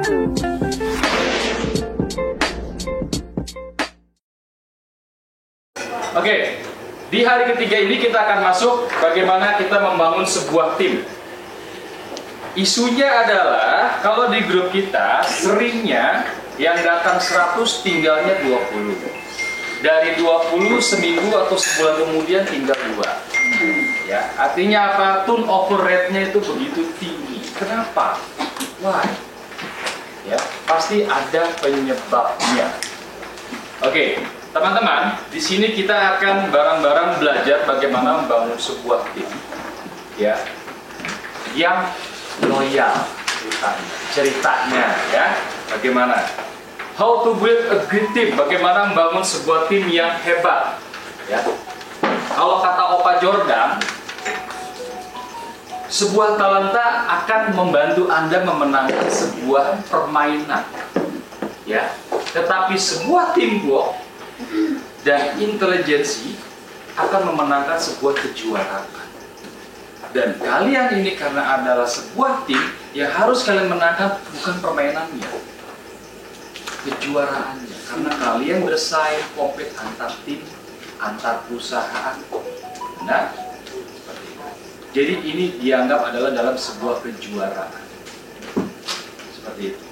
Oke, di hari ketiga ini kita akan masuk bagaimana kita membangun sebuah tim. Isunya adalah kalau di grup kita seringnya yang datang 100 tinggalnya 20. Dari 20 seminggu atau sebulan kemudian tinggal 2. Ya, artinya apa? Turnover rate-nya itu begitu tinggi. Kenapa? Why? Ya, pasti ada penyebabnya. Oke, teman-teman, di sini kita akan bareng-bareng belajar bagaimana membangun sebuah tim, ya, yang loyal. Ceritanya, ya, bagaimana? How to build a great team? Bagaimana membangun sebuah tim yang hebat? Ya, kalau kata Opa Jordan, sebuah talenta akan membantu Anda memenangkan sebuah permainan, ya. Tetapi sebuah teamwork dan intelijensi akan memenangkan sebuah kejuaraan. Dan kalian ini karena adalah sebuah tim yang harus kalian menangkan bukan permainannya, kejuaraannya. Karena kalian bersaing kompet antar tim, antar perusahaan. Nah, jadi ini dianggap adalah dalam sebuah kejuaraan. Seperti itu,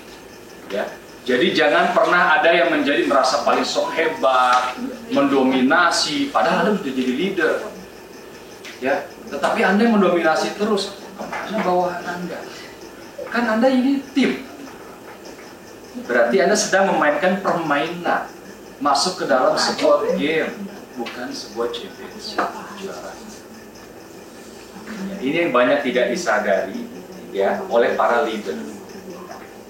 ya. Jadi jangan pernah ada yang merasa paling sok hebat, mendominasi, padahal Anda sudah jadi leader. Ya, tetapi Anda yang mendominasi terus, kemana bawahan Anda? Kan Anda ini tim. Berarti Anda sedang memainkan permainan, masuk ke dalam sebuah game, bukan sebuah championship juara. Ya, ini yang banyak tidak disadari, ya, oleh para leader.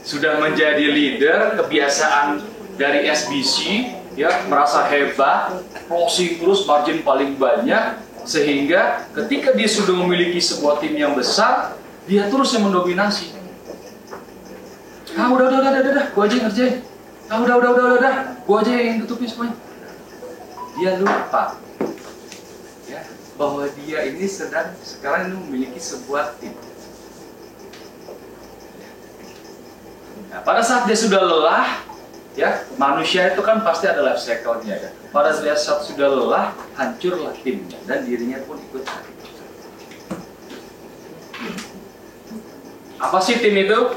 Sudah menjadi leader, kebiasaan dari SBC, ya, merasa hebat, closing terus, margin paling banyak, sehingga ketika dia sudah memiliki sebuah tim yang besar, dia terus yang mendominasi. Ah, udah, gua aja yang ngerjain. Ah, udah, gua aja yang tutupin semuanya. Dia lupa, ya, bahwa dia ini sekarang ini memiliki sebuah tim. Nah, pada saat dia sudah lelah, ya, manusia itu kan pasti ada life cycle-nya, ya. Pada saat sudah lelah, hancurlah timnya dan dirinya pun ikut hancur. Apa sih tim itu?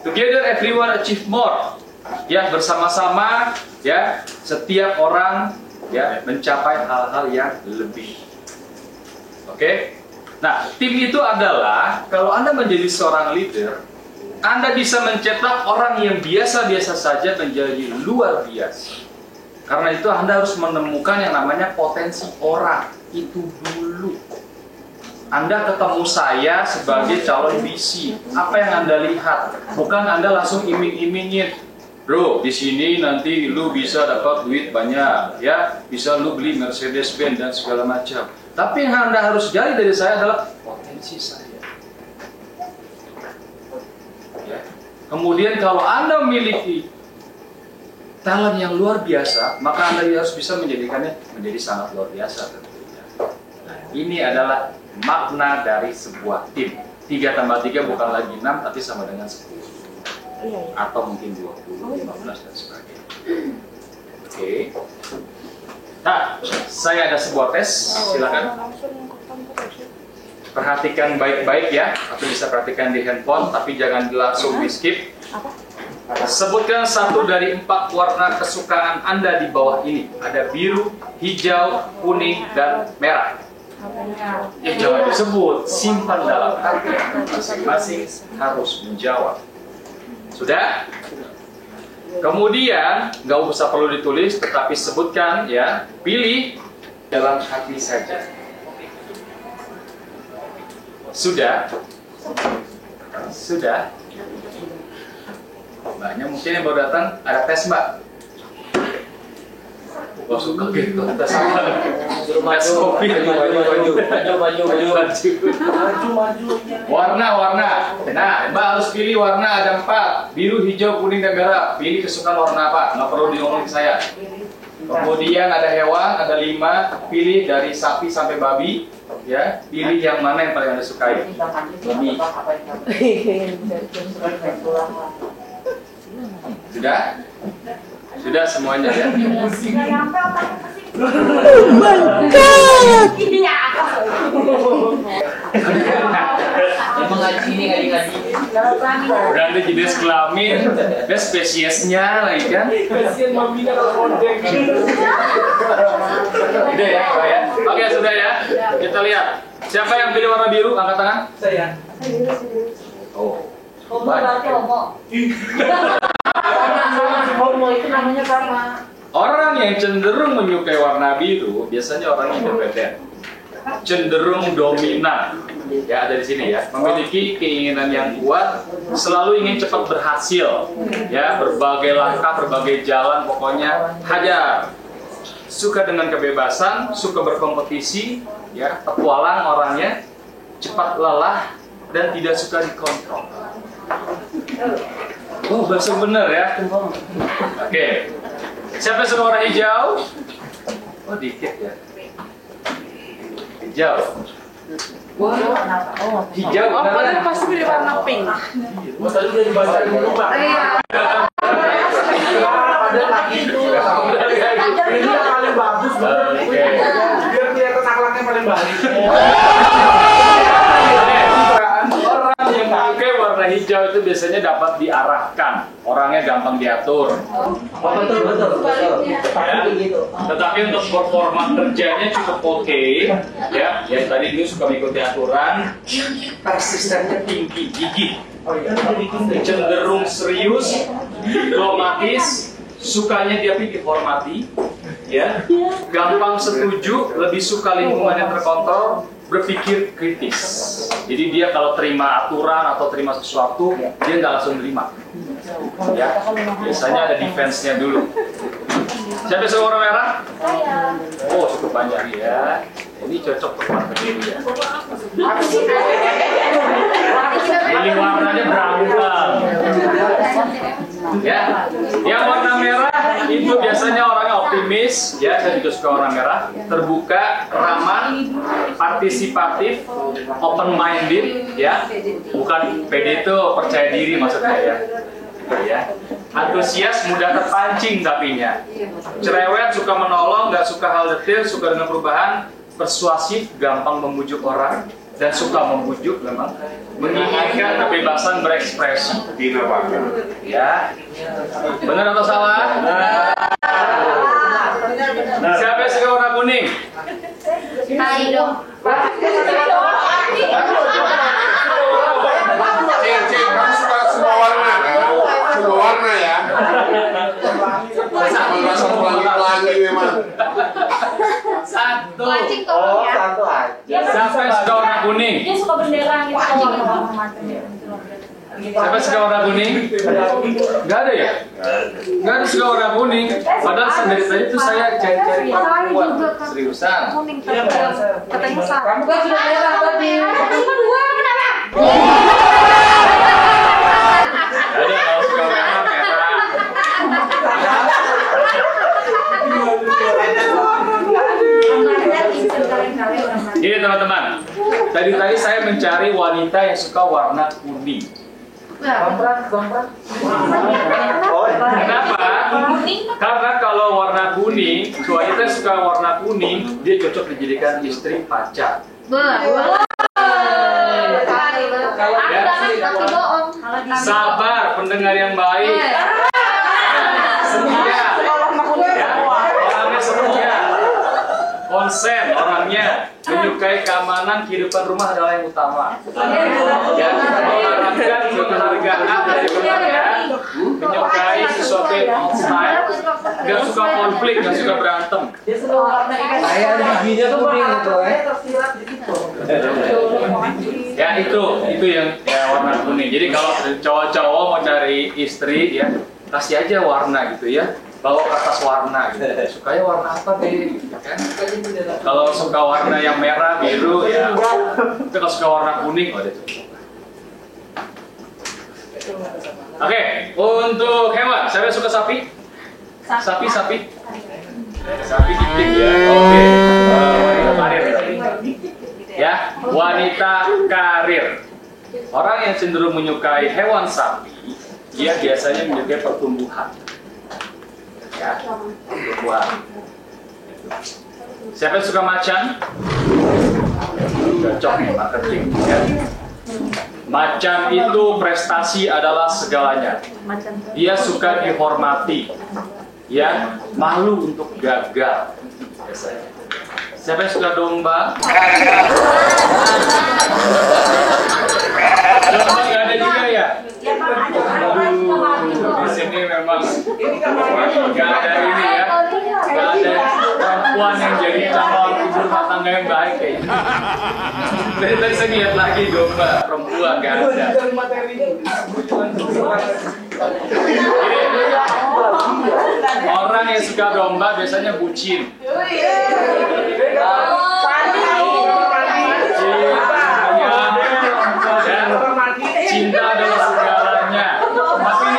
Together everyone achieve more. Ya, bersama-sama, ya, setiap orang, ya, mencapai hal-hal yang lebih. Oke? Nah, tim itu adalah kalau Anda menjadi seorang leader, Anda bisa mencetak orang yang biasa-biasa saja menjadi luar biasa. Karena itu Anda harus menemukan yang namanya potensi orang itu dulu. Anda ketemu saya sebagai calon VC, apa yang Anda lihat? Bukan Anda langsung iming-imingin, bro, di sini nanti lu bisa dapat duit banyak, ya, bisa lu beli Mercedes-Benz dan segala macam. Tapi yang Anda harus gali dari saya adalah potensi saya. Kemudian kalau Anda memiliki talent yang luar biasa, maka Anda harus bisa menjadikannya menjadi sangat luar biasa tentunya. Nah, ini adalah makna dari sebuah tim. 3 tambah 3 bukan lagi 6, tapi sama dengan 10. Atau mungkin 20, 15, dan sebagainya. Oke. Nah, saya ada sebuah tes, silakan. Perhatikan baik-baik ya, atau bisa perhatikan di handphone, tapi jangan langsung di skip. Sebutkan 1 dari 4 warna kesukaan Anda di bawah ini. Ada biru, hijau, kuning, dan merah. Ya jangan disebut, simpan dalam hati. Masing-masing harus menjawab. Sudah? Kemudian, nggak usah perlu ditulis, tetapi sebutkan ya, pilih dalam hati saja. Sudah? Sudah? Mbaknya mungkin yang baru datang, ada tes mbak? Wah suka gitu, tes apa? Tes kopi. Maju. Warna. Nah, mbak harus pilih warna, ada 4. Biru, hijau, kuning, dan merah. Pilih kesukaan warna apa? Nggak perlu diomongin saya. Kemudian ada hewan, ada 5. Pilih dari sapi sampai babi. Ya, pilih yang mana yang paling Anda sukai. Babi. Sudah? Sudah semuanya ya? Emang ngaji ini ngaji. Berarti jenis kelamin, ada spesiesnya lagi kan? Udah ya, Pak ya? Oke, sudah ya. Kita lihat. Siapa yang pilih warna biru? Angkat tangan. Saya. Oh. Homo berarti homo. Homo itu namanya sama. Orang yang cenderung menyukai warna biru biasanya orang independen, cenderung dominan. Ya, ada di sini ya. Memiliki keinginan yang kuat, selalu ingin cepat berhasil. Ya, berbagai langkah, berbagai jalan, pokoknya hajar. Suka dengan kebebasan, suka berkompetisi, ya, petualang orangnya, cepat lelah dan tidak suka dikontrol. Oh, bahasa benar ya. Oke. Siapa suka warna hijau? Oh, dikit ya. Hijau. Wah, Hijau oh, beneran. padahal pasti pilih warna pink. Tadi udah dibacain dulu, Pak. Iya. Ada lagi itu. Ini yang paling bagus. Oke. Biar kelihatan akhlaknya paling baik. Orang yang menyukai warna hijau itu biasanya dapat diarahkan, orangnya gampang diatur. Betul. Tetapi untuk performa kerjanya cukup oke, ya. Ya tadi ini suka mengikuti aturan, persistennya tinggi, gigih, cenderung serius, diplomatis, sukanya dia dihormati, ya. Gampang setuju, lebih suka lingkungan yang terkontrol, berpikir kritis. Jadi dia kalau terima aturan atau terima sesuatu, dia nggak langsung terima. Ya, biasanya ada defense-nya dulu. Siapa suka warna merah? Oh, cukup banyak ya. Ini cocok untuk warna biru ya. Ini warnanya beragam. Ya, yang warna merah itu biasanya orangnya optimis, ya. Saya juga suka warna merah, terbuka, ramah, partisipatif, open minded, ya. Bukan PD itu percaya diri maksudnya ya. Ya. Antusias, mudah terpancing tapinya. Cerewet, suka menolong, nggak suka hal detail, suka dengan perubahan, persuasif, gampang membujuk orang, dan suka membujuk memang, menginginkan kebebasan berekspresi. Ya, benar atau salah? Siapa yang suka warna kuning? Hai dong. Cing, kamu suka semua warna? Semua warna ya? Merasa pelangi memang. Satu. Mancing tolong ya. Satu aja. Siapa yang suka warna kuning? Dia suka bendera gitu warna-warna. Siapa suka warna kuning? Gak ada ya? Gak ada suka warna kuning. Padahal dari tadi tuh saya cari-cari perempuan. Seriusan. Kuning katanya salah. Gua sudah merah tadi. Cuma dua kenapa? Ada kalau suka warna merah. Ini teman-teman. Tadi saya mencari wanita yang suka warna kuning. Kenapa? Karena kalau warna kuning, wanita yang suka warna kuning, dia cocok dijadikan istri pacar. Sabar, pendengar yang baik, setia, ya, orangnya setia, konsen, orangnya menyukai keamanan, kehidupan rumah adalah yang utama. Ya, mengharapkan kehargaan dari keluarga, menyukai sesuatu yang style, nggak suka konflik, nggak suka berantem. Saya ada giginya kuning itu, Ya itu yang ya, warna kuning. Jadi kalau cowok-cowok mau cari istri ya kasih aja warna gitu ya. Bawa kertas warna gitu. Sukanya warna apa deh? Kan? Kalau suka warna yang merah, biru ya. Tapi kalau suka warna kuning, oh deh. Oke, untuk hewan, siapa yang suka sapi? Sapi. Sapi dikit ya. Oke. Wanita karir. Ya, wanita karir. Orang yang cenderung menyukai hewan sapi dia biasanya menjaga pertumbuhan. Ya, pertumbuhan. Siapa yang suka macan? Cocok nih marketing. Ya. Macan itu prestasi adalah segalanya. Dia suka dihormati. Ya, malu untuk gagal. Biasanya. Siapa yang suka domba? Domba nggak ada juga ya? Aduh, di sini memang nggak ada ini ya, nggak ada perempuan yang jadi calon ibu rumah tangga yang baik kayaknya. Dari tadi saya lihat lagi domba perempuan nggak ada. Orang yang suka domba biasanya bucin. Cinta adalah segalanya. Tapi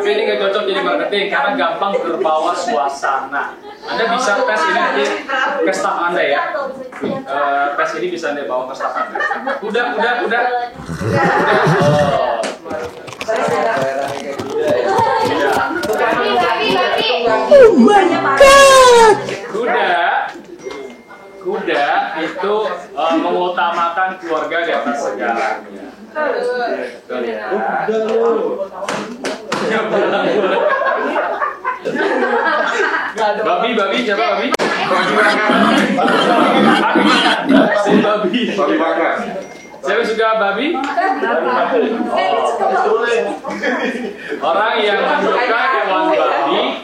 ini nggak cocok jadi marketing. Karena gampang terbawa suasana. Anda bisa tes ini nanti ke staff Anda ya. Tes ini bisa Anda bawa ke staff Anda. Udah. Oh my God. Kuda itu mengutamakan keluarga di atas segalanya. Babi, siapa babi? Babi. Siapa suka babi? Orang yang menyukai hewan babi,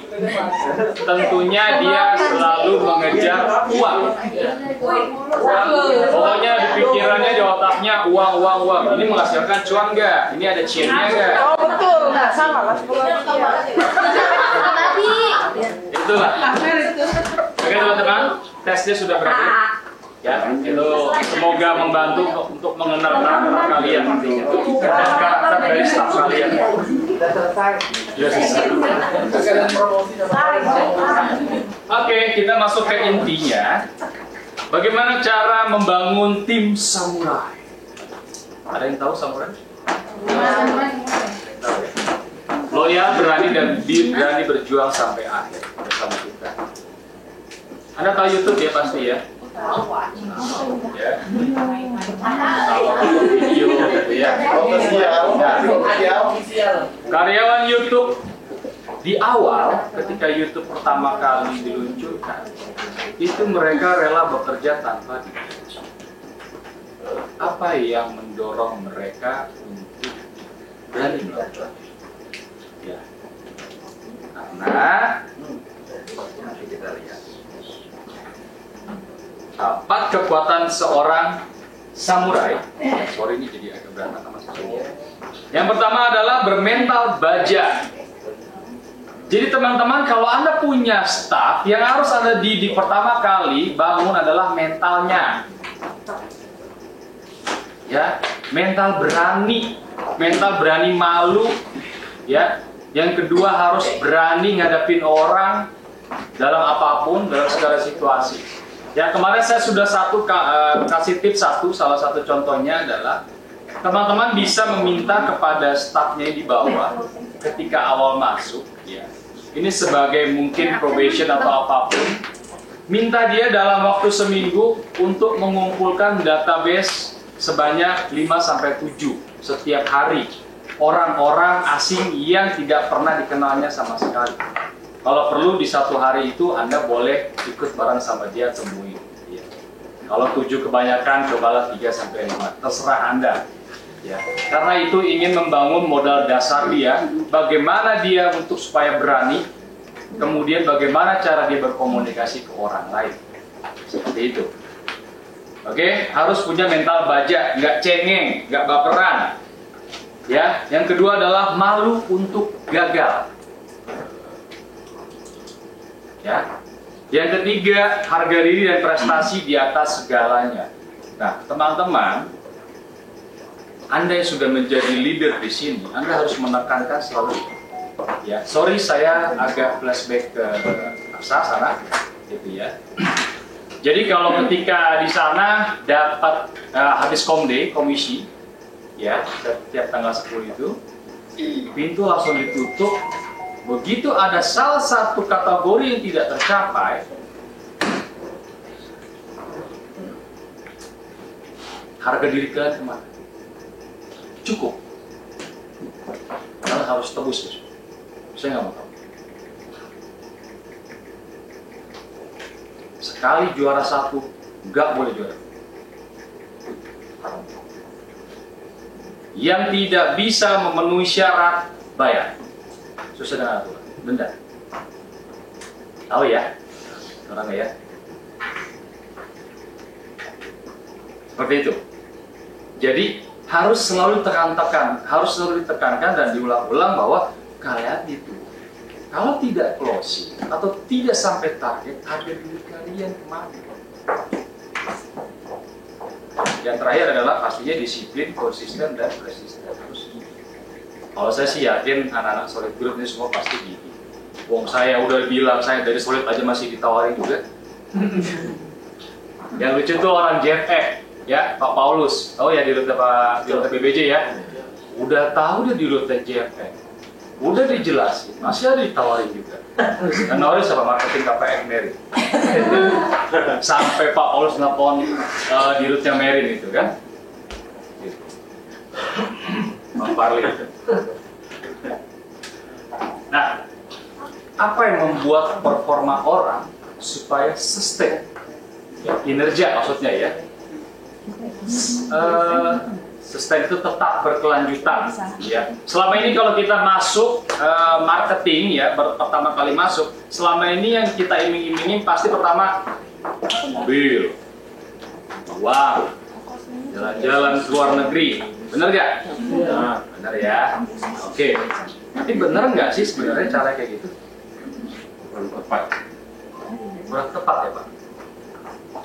tentunya dia selalu mengejar uang. Pokoknya di pikirannya, di otaknya uang. Ini menghasilkan cuan nggak? Ini ada ciri-nya nggak? Oh betul, nggak salah lah. Itulah. Oke teman-teman, tesnya sudah berakhir. Ya, itu semoga membantu untuk mengenal karakter kalian nantinya dan karakter dari staf kalian. Oke, kita masuk ke intinya. Bagaimana cara membangun tim samurai? Ada yang tahu samurai? Loyal, berani dan berani berjuang sampai akhir bersama kita. Anda tahu YouTube ya pasti ya. Ya. Video gitu ya. Karyawan YouTube di awal ketika YouTube pertama kali diluncurkan, itu mereka rela bekerja tanpa digaji. Apa yang mendorong mereka untuk berani melakukan? Ya. Karena nanti kita lihat. Empat kekuatan seorang samurai. Sorry ini jadi agak berantakan sama saya. Yang pertama adalah bermental baja. Jadi teman-teman, kalau Anda punya staff, yang harus Anda di pertama kali bangun adalah mentalnya. Ya, mental berani malu. Ya, yang kedua harus berani ngadepin orang dalam apapun, dalam segala situasi. Ya, kemarin saya sudah kasih tips salah satu contohnya adalah teman-teman bisa meminta kepada stafnya di bawah ketika awal masuk, ya. Ini sebagai mungkin probation atau apapun, minta dia dalam waktu seminggu untuk mengumpulkan database sebanyak 5-7 setiap hari orang-orang asing yang tidak pernah dikenalnya sama sekali. Kalau perlu di satu hari itu Anda boleh ikut bareng sama dia temuin. Ya. Kalau 7 kebanyakan, cobalah 3-5. Terserah Anda. Ya. Karena itu ingin membangun modal dasar dia, bagaimana dia untuk supaya berani, kemudian bagaimana cara dia berkomunikasi ke orang lain. Seperti itu. Oke, harus punya mental baja, nggak cengeng, nggak baperan. Ya. Yang kedua adalah malu untuk gagal. Ya. Yang ketiga, harga diri dan prestasi di atas segalanya. Nah, teman-teman, Anda yang sudah menjadi leader di sini, Anda harus menekankan selalu. Ya, sorry saya agak flashback ke sana, gitu ya. Jadi kalau ketika di sana dapat habis komisi, ya, setiap tanggal 10 itu pintu langsung ditutup. Begitu ada salah satu kategori yang tidak tercapai, harga diri kalian kemana? Cukup. Kalian harus tebus. Saya nggak mau tahu. Sekali juara 1, nggak boleh juara. Yang tidak bisa memenuhi syarat, bayar. Sesuai dengan aturan, denda. Tahu ya? Orangnya ya. Seperti itu. Jadi harus selalu ditekankan dan diulang-ulang bahwa kalian itu kalau tidak closing atau tidak sampai target, harga diri kalian kemana? Yang terakhir adalah pastinya disiplin, konsisten, dan persisten. Kalau saya sih yakin anak-anak solid group ini semua pasti gini. Wong saya udah bilang saya dari solid aja masih ditawarin juga. Yang lucu tuh orang JFE, ya Pak Paulus. Tahu ya di rute BBJ ya. Udah tahu dia di rute JFE. Udah dijelasin, masih ada ditawarin juga. Dan nawarin sama marketing KPM Merin. Sampai Pak Paulus nelfon di rute Merin itu kan. Gitu. Bang Parli. Nah, apa yang membuat performa orang supaya sustain? Ya, kinerja maksudnya ya. Sustain itu tetap berkelanjutan. Ya. Selama ini kalau kita masuk marketing ya, pertama kali masuk, selama ini yang kita iming-imingin pasti pertama mobil, uang, jalan-jalan ke luar negeri, bener gak? Nah, bener ya. Oke. Tapi bener nggak sih sebenarnya cara kayak gitu? Kurang tepat. Kurang tepat ya Pak.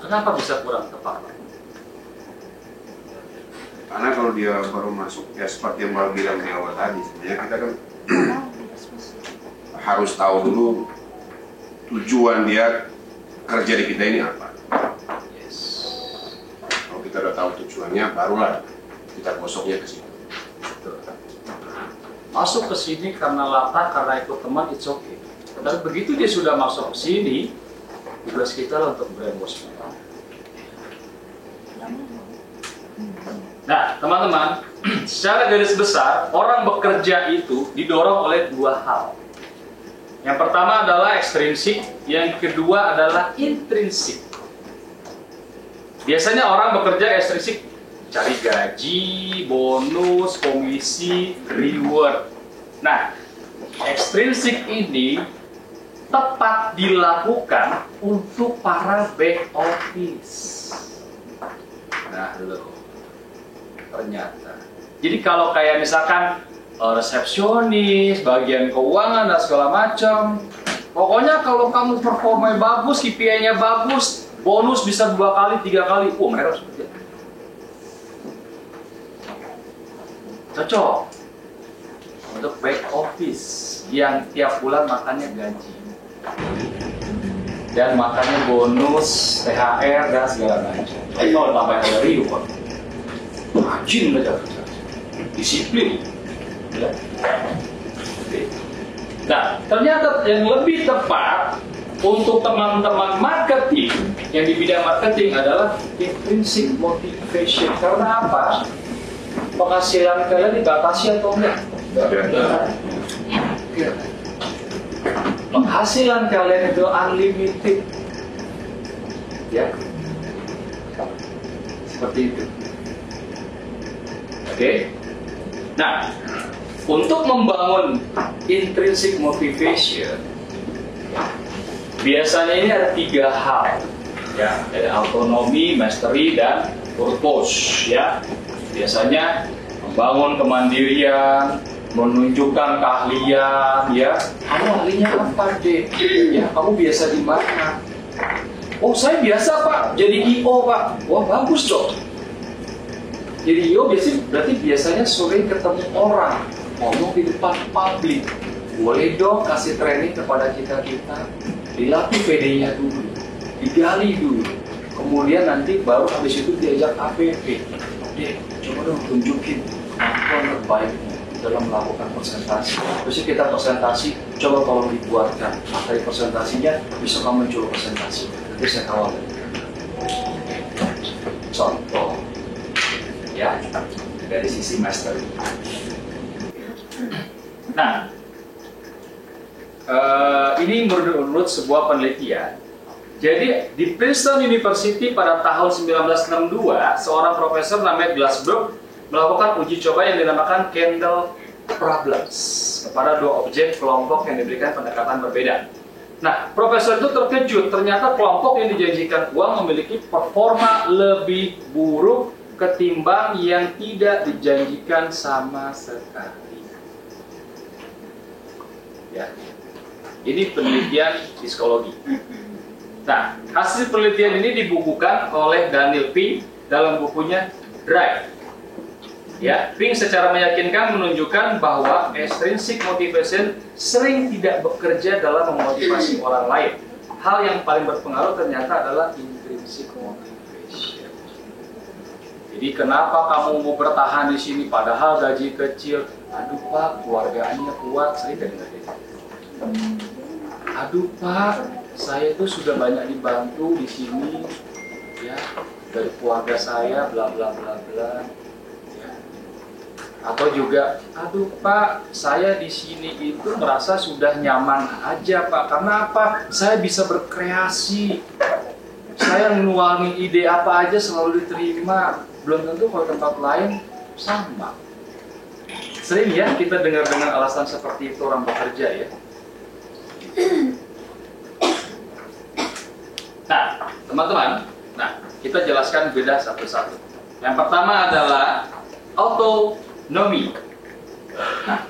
Kenapa bisa kurang tepat Pak? Karena kalau dia baru masuk, ya seperti yang Mbak bilang di awal tadi, sebenarnya kita kan harus tahu dulu tujuan dia kerja di kita ini apa. Yes. Kalau kita udah tahu tujuannya, barulah kita gosoknya ke situ. Masuk ke sini karena latar, karena ikut teman, it's okay. Dan begitu dia sudah masuk ke sini, tugas kita lah untuk brainwash. Nah, teman-teman, secara garis besar, orang bekerja itu didorong oleh dua hal. Yang pertama adalah ekstrinsik, yang kedua adalah intrinsik. Biasanya orang bekerja ekstrinsik, cari gaji, bonus, komisi, reward. Nah, ekstrinsik ini tepat dilakukan untuk para back office. Nah, loh. Ternyata. Jadi kalau kayak misalkan resepsionis, bagian keuangan dan segala macam, pokoknya kalau kamu performanya bagus, KPI-nya bagus, bonus bisa 2 kali, 3 kali, mereka harus kerja. Cocok untuk back office yang tiap bulan makannya gaji dan makannya bonus, THR dan segala macam. Kalau tambah dari Pak. Rajin belajar, disiplin. Ya. Nah, ternyata yang lebih tepat untuk teman-teman marketing yang di bidang marketing adalah intrinsic motivation. Karena apa? Penghasilan kalian dibatasi atau enggak? Penghasilan kalian itu unlimited. Ya. Seperti itu. Oke. Nah, untuk membangun intrinsic motivation, biasanya ini ada 3 hal, ya, ada autonomy, mastery, dan purpose, ya. Biasanya membangun kemandirian, menunjukkan keahlian, ya. Kamu ahlinya apa, Dek? Ya, kamu biasa di mana? Oh, saya biasa, Pak, jadi IO, Pak. Wah, bagus dong. Jadi IO berarti biasanya sering ketemu orang, ngomong di depan publik. Boleh dong kasih training kepada kita-kita, dilatih PD-nya dulu, digali dulu. Kemudian nanti baru habis itu diajak APP. Dek, coba dong tunjukin kemampuan terbaiknya dalam melakukan presentasi. Terus kita presentasi, coba tolong dibuatkan materi presentasinya, bisa kamu coba presentasi. Nanti saya kawal. Contoh, ya, dari sisi master. Nah, ini menurut sebuah penelitian. Jadi di Princeton University pada tahun 1962, seorang profesor namanya Glassberg melakukan uji coba yang dinamakan Candle Problems kepada dua objek kelompok yang diberikan pendekatan berbeda. Nah, profesor itu terkejut, ternyata kelompok yang dijanjikan uang memiliki performa lebih buruk ketimbang yang tidak dijanjikan sama sekali. Ya, ini penelitian psikologi. Nah, hasil penelitian ini dibukukan oleh Daniel Pink dalam bukunya Drive. Ya, Pink secara meyakinkan menunjukkan bahwa extrinsic motivation sering tidak bekerja dalam memotivasi orang lain. Hal yang paling berpengaruh ternyata adalah intrinsic motivation. Jadi kenapa kamu mau bertahan di sini padahal gaji kecil? Aduh Pak, keluarganya kuat, saya dengar gitu. Aduh Pak, saya itu sudah banyak dibantu di sini, ya, dari keluarga saya, bla bla bla bla, ya. Atau juga, aduh Pak, saya di sini itu merasa sudah nyaman aja Pak, karena apa? Saya bisa berkreasi, saya menuangin ide apa aja selalu diterima, belum tentu kalau tempat lain sama. Sering ya kita dengar alasan seperti itu orang bekerja ya. Nah, teman-teman, kita jelaskan beda satu-satu. Yang pertama adalah autonomi. Nah,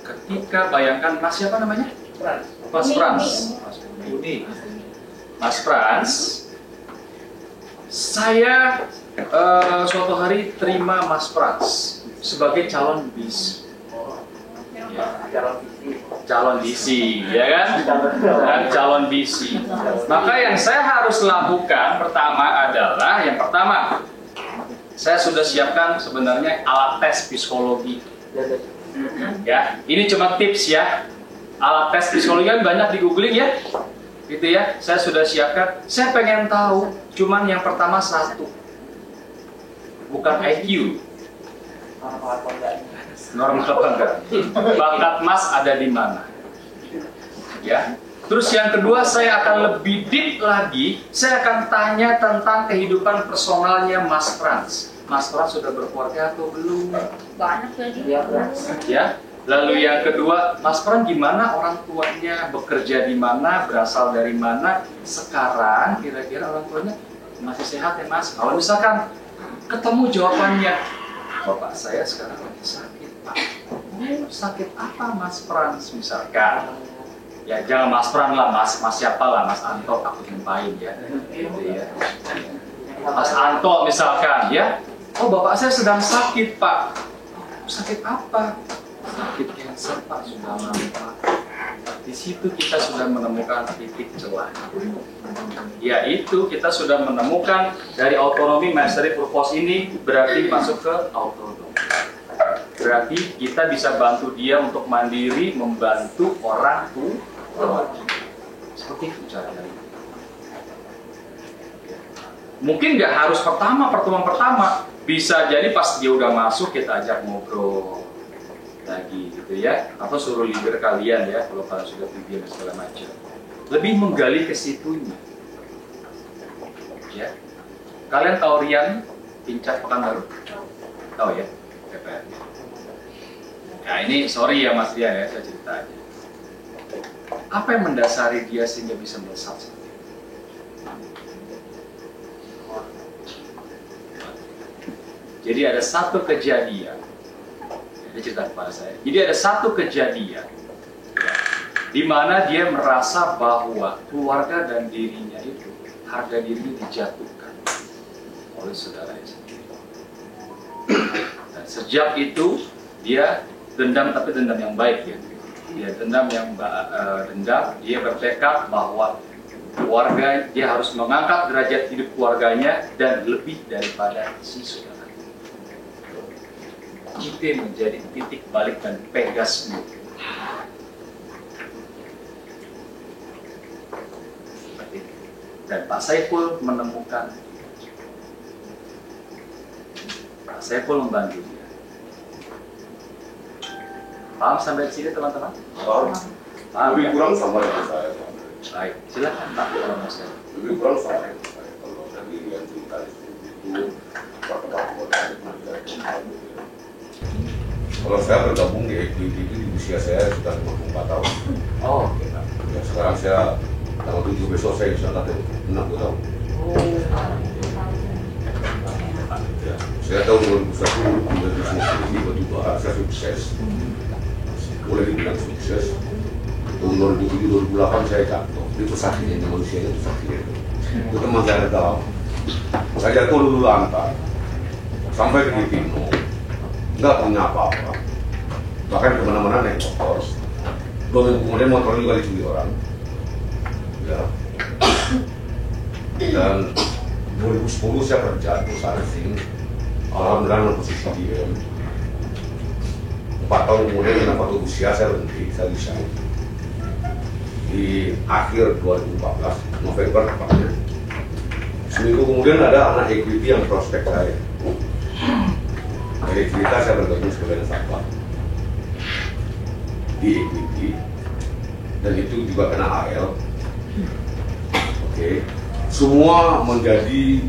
ketika bayangkan Mas siapa namanya? Mas Frans. Mas Frans, saya suatu hari terima Mas Frans sebagai calon bis. Calon DC, ya kan? Dan calon DC. Maka yang saya harus lakukan pertama adalah, yang pertama, saya sudah siapkan sebenarnya alat tes psikologi. Ya, ini cuma tips ya. Alat tes psikologi kan banyak di googling ya, gitu ya. Saya sudah siapkan. Saya pengen tahu, cuman yang pertama satu, bukan IQ. Normal apa enggak? Bakat Mas ada di mana? Ya. Terus yang kedua, saya akan lebih deep lagi. Saya akan tanya tentang kehidupan personalnya Mas Frans. Mas Frans sudah berkeluarga atau belum? Banyak lagi. Ya. Lalu yang kedua, Mas Frans gimana orang tuanya, bekerja di mana, berasal dari mana? Sekarang kira-kira orang tuanya masih sehat ya Mas? Kalau misalkan ketemu jawabannya, Bapak saya sekarang lagi sakit Pak. Sakit apa Mas Frans misalkan? Ya jangan Mas Frans lah, Mas siapa lah, Mas Anto aku jumpain ya. Gitu ya. Mas Anto misalkan ya. Oh Bapak saya sedang sakit Pak. Sakit apa? Sakit kanker Pak, sudah lama Pak. Di situ kita sudah menemukan titik celah. Yaitu kita sudah menemukan dari autonomi mastery purpose ini berarti masuk ke autonomi. Berarti kita bisa bantu dia untuk mandiri, membantu orang tua. Seperti itu caranya. Mungkin nggak harus pertemuan pertama, bisa jadi pas dia udah masuk kita ajak ngobrol lagi gitu ya, atau suruh leader kalian ya kalau kalian sudah pimpin segala macam, lebih menggali ke situnya. Ya, kalian tahu Rian Pincat Pekanbaru? Tahu ya, DPR. Nah ini sorry ya Mas Rian ya, saya cerita aja. Apa yang mendasari dia sehingga bisa melesat seperti itu? Jadi ada satu kejadian. Dia cerita kepada saya. Jadi ada satu kejadian di mana dia merasa bahwa keluarga dan dirinya itu, harga dirinya dijatuhkan oleh saudaranya sendiri. Dan sejak itu dia dendam, tapi dendam yang baik ya. Dia dendam dia bertekad bahwa keluarga, dia harus mengangkat derajat hidup keluarganya dan lebih daripada si saudara. kita menjadi titik balik dan pegas mood. Dan Pak Saiful menemukan, Pak Saiful membantu dia. Paham sampai sini teman-teman? Paham. Lebih kurang sama dengan saya. Baik, silakan Pak kalau mau saya. Lebih kurang sama dengan saya. Kalau dari yang cerita itu kalau saya bergabung di equity itu di usia saya sudah 54 tahun. Oh, oke Pak. Ya, sekarang saya tanggal 7 besok saya insya Allah 60 tahun. Ya, saya tahu 2001 bisnis ini betul-betul saya sukses. Boleh dibilang sukses. Tahun 2007-2008 saya jatuh. Itu sakitnya manusia itu sakitnya. Itu teman saya dalam. Saya jatuh dulu lantai. Sampai ke Tino. Nggak punya apa-apa. Bahkan kemana-mana naik motor. 2 minggu kemudian motor juga dicuri orang. Ya. Dan 2010 saya kerja di perusahaan asing. Alhamdulillah posisi dia. 4 tahun kemudian dengan waktu usia saya berhenti, saya bisa. Di akhir 2014, November tepatnya. Seminggu kemudian ada anak equity yang prospek saya. Dari cerita saya bergabung sebagai nasabah di equity dan itu juga kena AL. Oke. Semua menjadi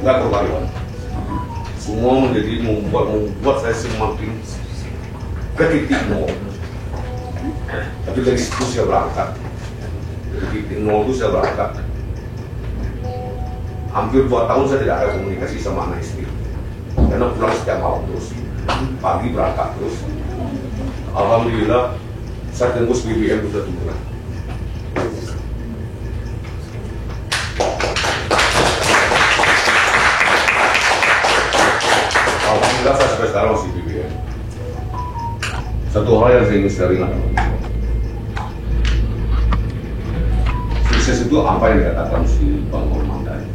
nggak kebaruan. Semua menjadi membuat saya semakin ke titik nol. Tapi dari situ saya berangkat. Dari titik nol itu saya berangkat. Hampir 2 tahun saya tidak ada komunikasi sama anak istri. Karena pulang setiap malam terus. Pagi berangkat terus. Alhamdulillah saya tembus BBM sudah turun. Alhamdulillah saya sampai sekarang masih BBM. Satu hal yang saya ingin sharing adalah sukses itu apa yang dikatakan si Bang Norman tadi.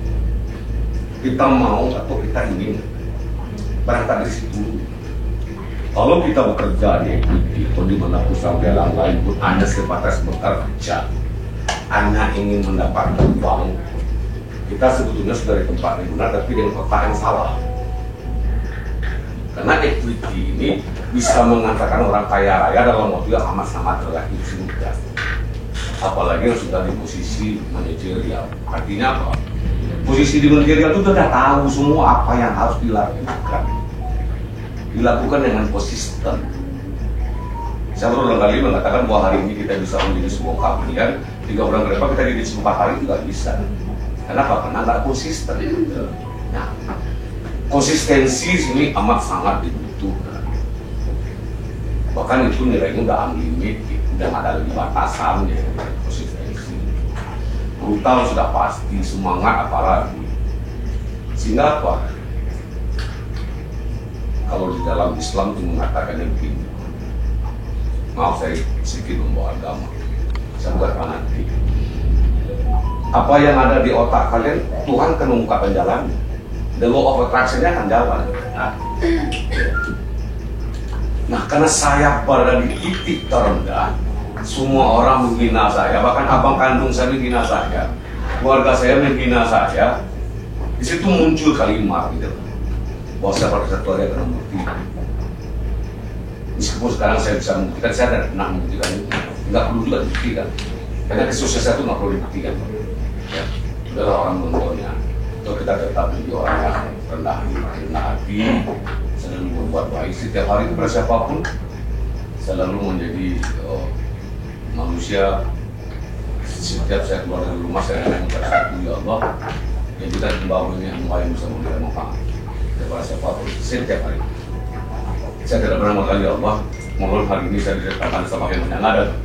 Kita mau atau kita ingin berangkat dari situ. Kalau kita bekerja di equity atau di mana perusahaan yang lain pun hanya sebatas bekerja, hanya ingin mendapatkan uang, kita sebetulnya sudah di tempat yang benar tapi dengan otak yang salah. Karena equity ini bisa mengantarkan orang kaya raya dalam waktu yang amat-amat relatif mudah. Apalagi yang sudah di posisi manajerial. Artinya apa? Posisi di manajerial itu sudah tahu semua apa yang harus dilakukan. Dilakukan dengan konsisten. Saya berulang kali mengatakan bahwa hari ini kita bisa menjadi sebuah keahlian, 3 bulan ke depan kita jadi 4 hari juga bisa. Kenapa? Karena nggak konsisten. Nah, konsistensi sini amat sangat dibutuhkan. Bahkan itu nilainya udah unlimited, udah nggak ada lagi batasannya. Konsistensi brutal sudah pasti, semangat apalagi. Sehingga apa? Kalau di dalam Islam itu mengatakannya begini, maaf saya sedikit membawa agama, saya bukan fanatik. Apa yang ada di otak kalian, Tuhan akan mengungkapkan jalannya. The law of attraction-nya akan jalan. Nah, karena saya berada di titik terendah, semua orang menghina saya, bahkan abang kandung saya menghina saya, keluarga saya menghina saya. Di situ muncul kalimat gitu, bahwa saya pada satu hari akan membuktikan. Meskipun sekarang saya bisa membuktikan, saya tidak pernah membuktikan itu. Nggak perlu juga dibuktikan, karena kesuksesan itu nggak perlu dibuktikan. Ya, adalah orang menontonnya. Kalau kita tetap menjadi orang yang rendah hati, selalu berbuat baik setiap hari kepada siapapun, selalu menjadi manusia. Setiap saya keluar dari rumah saya akan mengucap satu, ya Allah, yang kita membawa ini yang bisa memberikan manfaat kepada siapapun setiap hari. Saya tidak pernah mengatakan, ya Allah, mohon hari ini saya diceritakan sama yang ada.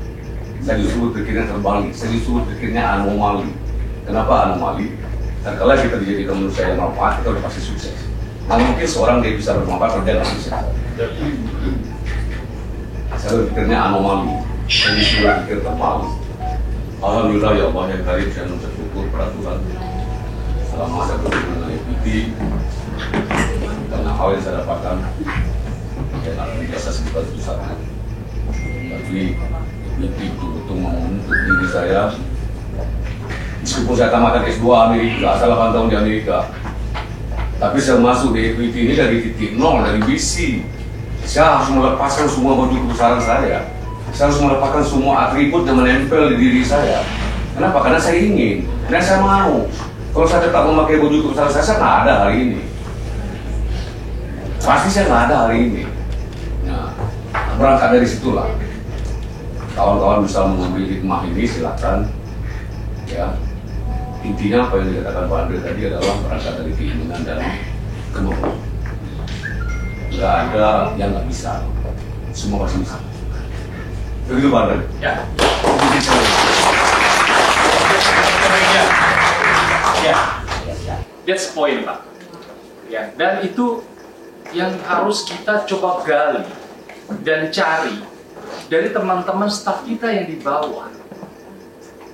Saya disuruh pikirnya terbalik, saya disuruh pikirnya anomali. Kenapa anomali? Dan kalau kita dijadikan manusia yang bermanfaat, kita udah pasti sukses. Nah, mungkin seorang dia bisa bermanfaat, kerja nggak sukses. Saya berpikirnya anomali, saya disuruh pikir terbalik. Alhamdulillah ya Allah yang karim, saya bersyukur pada Tuhan. Selama saya berhubungan dengan equity, karena hal yang saya dapatkan yang akan biasa sebutkan itu satu. Tapi itu betul untuk diri saya. Meskipun saya tamatkan S2 Amerika, saya 8 tahun di Amerika, tapi saya masuk di equity ini dari titik nol, dari visi. Saya harus melepaskan semua baju kebesaran saya. Saya harus melepaskan semua atribut yang menempel di diri saya. Kenapa? Karena saya ingin, karena saya mau. Kalau saya tetap memakai baju kebesaran saya nggak ada hari ini. Pasti saya nggak ada hari ini. Nah, berangkat dari situlah. Kawan-kawan bisa mengambil hikmah ini, silakan. Ya, intinya apa yang dikatakan Pak Andre tadi adalah berangkat dari keinginan dan kemampuan. Nggak ada yang nggak bisa, semua pasti bisa. Begitu Pak Andre? Ya. Ya. That's the point, Pak. Ya, dan itu yang harus kita coba gali dan cari dari teman-teman staf kita yang di bawah.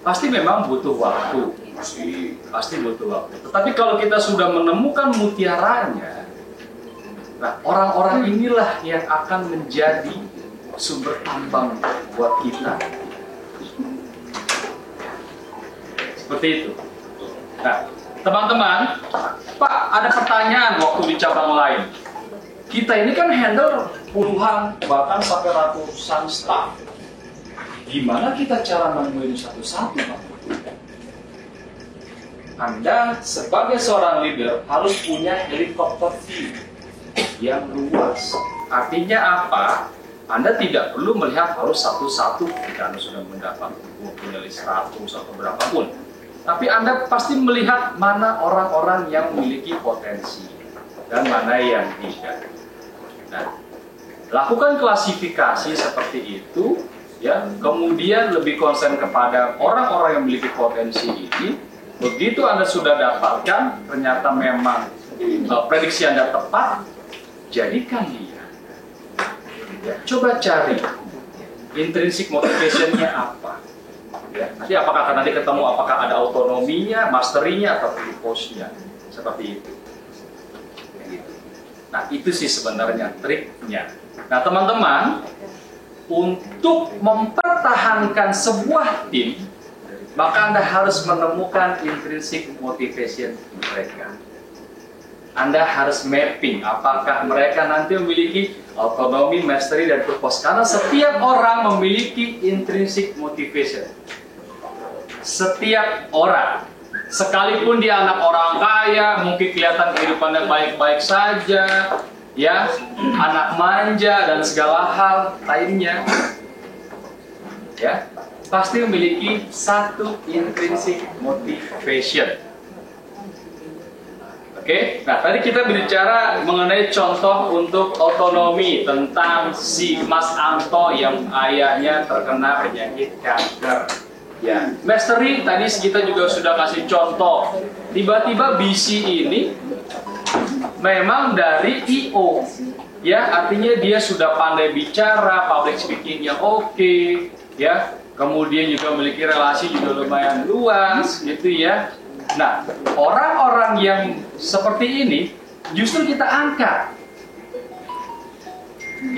Pasti memang butuh waktu, pasti butuh waktu. Tetapi kalau kita sudah menemukan mutiaranya, nah orang-orang inilah yang akan menjadi sumber tambang buat kita. Seperti itu. Nah, teman-teman, Pak, ada pertanyaan waktu di cabang lain. Kita ini kan handle puluhan, bahkan sampai ratusan staff. Gimana kita cara menemuin satu-satu, Pak? Anda sebagai seorang leader harus punya helikopter view yang luas. Artinya apa? Anda tidak perlu melihat harus satu-satu jika Anda sudah mendapat punya list 100 atau berapapun. Tapi Anda pasti melihat mana orang-orang yang memiliki potensi dan mana yang tidak. Nah, lakukan klasifikasi seperti itu, ya. Kemudian lebih konsen kepada orang-orang yang memiliki potensi ini. Begitu Anda sudah dapatkan, ternyata memang prediksi Anda tepat, jadikan dia. Ya, coba cari intrinsic motivation-nya apa. Ya, nanti apakah nanti ketemu apakah ada autonominya, masterinya, atau purpose-nya, seperti itu. Nah, itu sih sebenarnya triknya. Nah, teman-teman, untuk mempertahankan sebuah tim, maka Anda harus menemukan intrinsic motivation mereka. Anda harus mapping apakah mereka nanti memiliki autonomi, mastery, dan purpose. Karena setiap orang memiliki intrinsic motivation. Setiap orang. Sekalipun dia anak orang kaya, mungkin kelihatan kehidupannya baik-baik saja, ya, anak manja dan segala hal lainnya, ya, pasti memiliki satu intrinsic motivation. Oke, nah tadi kita berbicara mengenai contoh untuk otonomi tentang si Mas Anto yang ayahnya terkena penyakit kanker. Ya, mastery tadi kita juga sudah kasih contoh. Tiba-tiba BC ini memang dari IO, ya, artinya dia sudah pandai bicara, public speakingnya oke, ya, kemudian juga memiliki relasi juga lumayan luas, gitu ya. Nah, orang-orang yang seperti ini justru kita angkat,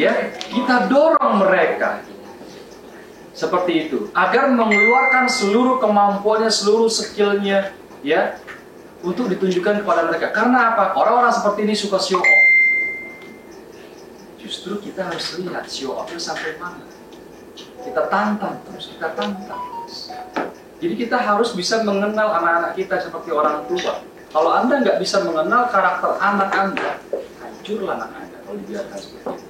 ya, kita dorong mereka. Seperti itu, agar mengeluarkan seluruh kemampuannya, seluruh skillnya, ya, untuk ditunjukkan kepada mereka. Karena apa? Orang-orang seperti ini suka show off. Justru kita harus lihat show off-nya sampai mana. Kita tantang terus, kita tantang terus. Jadi kita harus bisa mengenal anak-anak kita seperti orang tua. Kalau Anda nggak bisa mengenal karakter anak Anda, hancurlah anak Anda kalau dibiarkan seperti itu.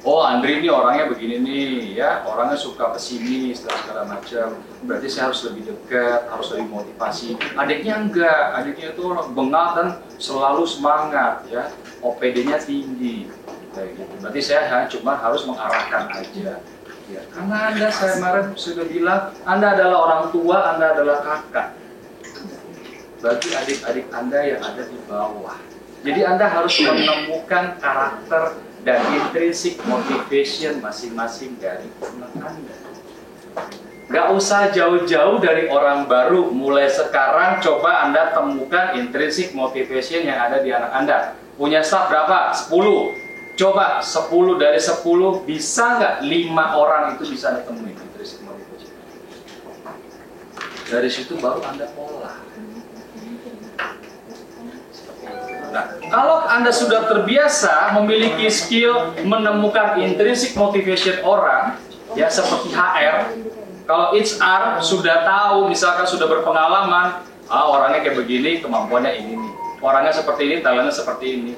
Oh, Andri ini orangnya begini nih, ya, orangnya suka pesimis dan segala macam. Berarti saya harus lebih dekat, harus lebih motivasi. Adiknya enggak, adiknya itu bengal dan selalu semangat, ya. OPD-nya tinggi, kayak gitu. Berarti saya cuma harus mengarahkan aja. Ya, karena Anda, saya kemarin sudah bilang, Anda adalah orang tua, Anda adalah kakak. Bagi adik-adik Anda yang ada di bawah. Jadi Anda harus menemukan karakter dan intrinsic motivation masing-masing dari anak Anda. Nggak usah jauh-jauh dari orang baru. Mulai sekarang coba Anda temukan intrinsic motivation yang ada di anak Anda. Punya staff berapa? 10. Coba 10 dari 10, bisa nggak 5 orang itu bisa Anda temuin intrinsic motivation. Dari situ baru Anda olah. Nah, kalau Anda sudah terbiasa memiliki skill menemukan intrinsic motivation orang, ya seperti HR, kalau HR sudah tahu, misalkan sudah berpengalaman, orangnya kayak begini, kemampuannya ini nih, orangnya seperti ini, talentnya seperti ini,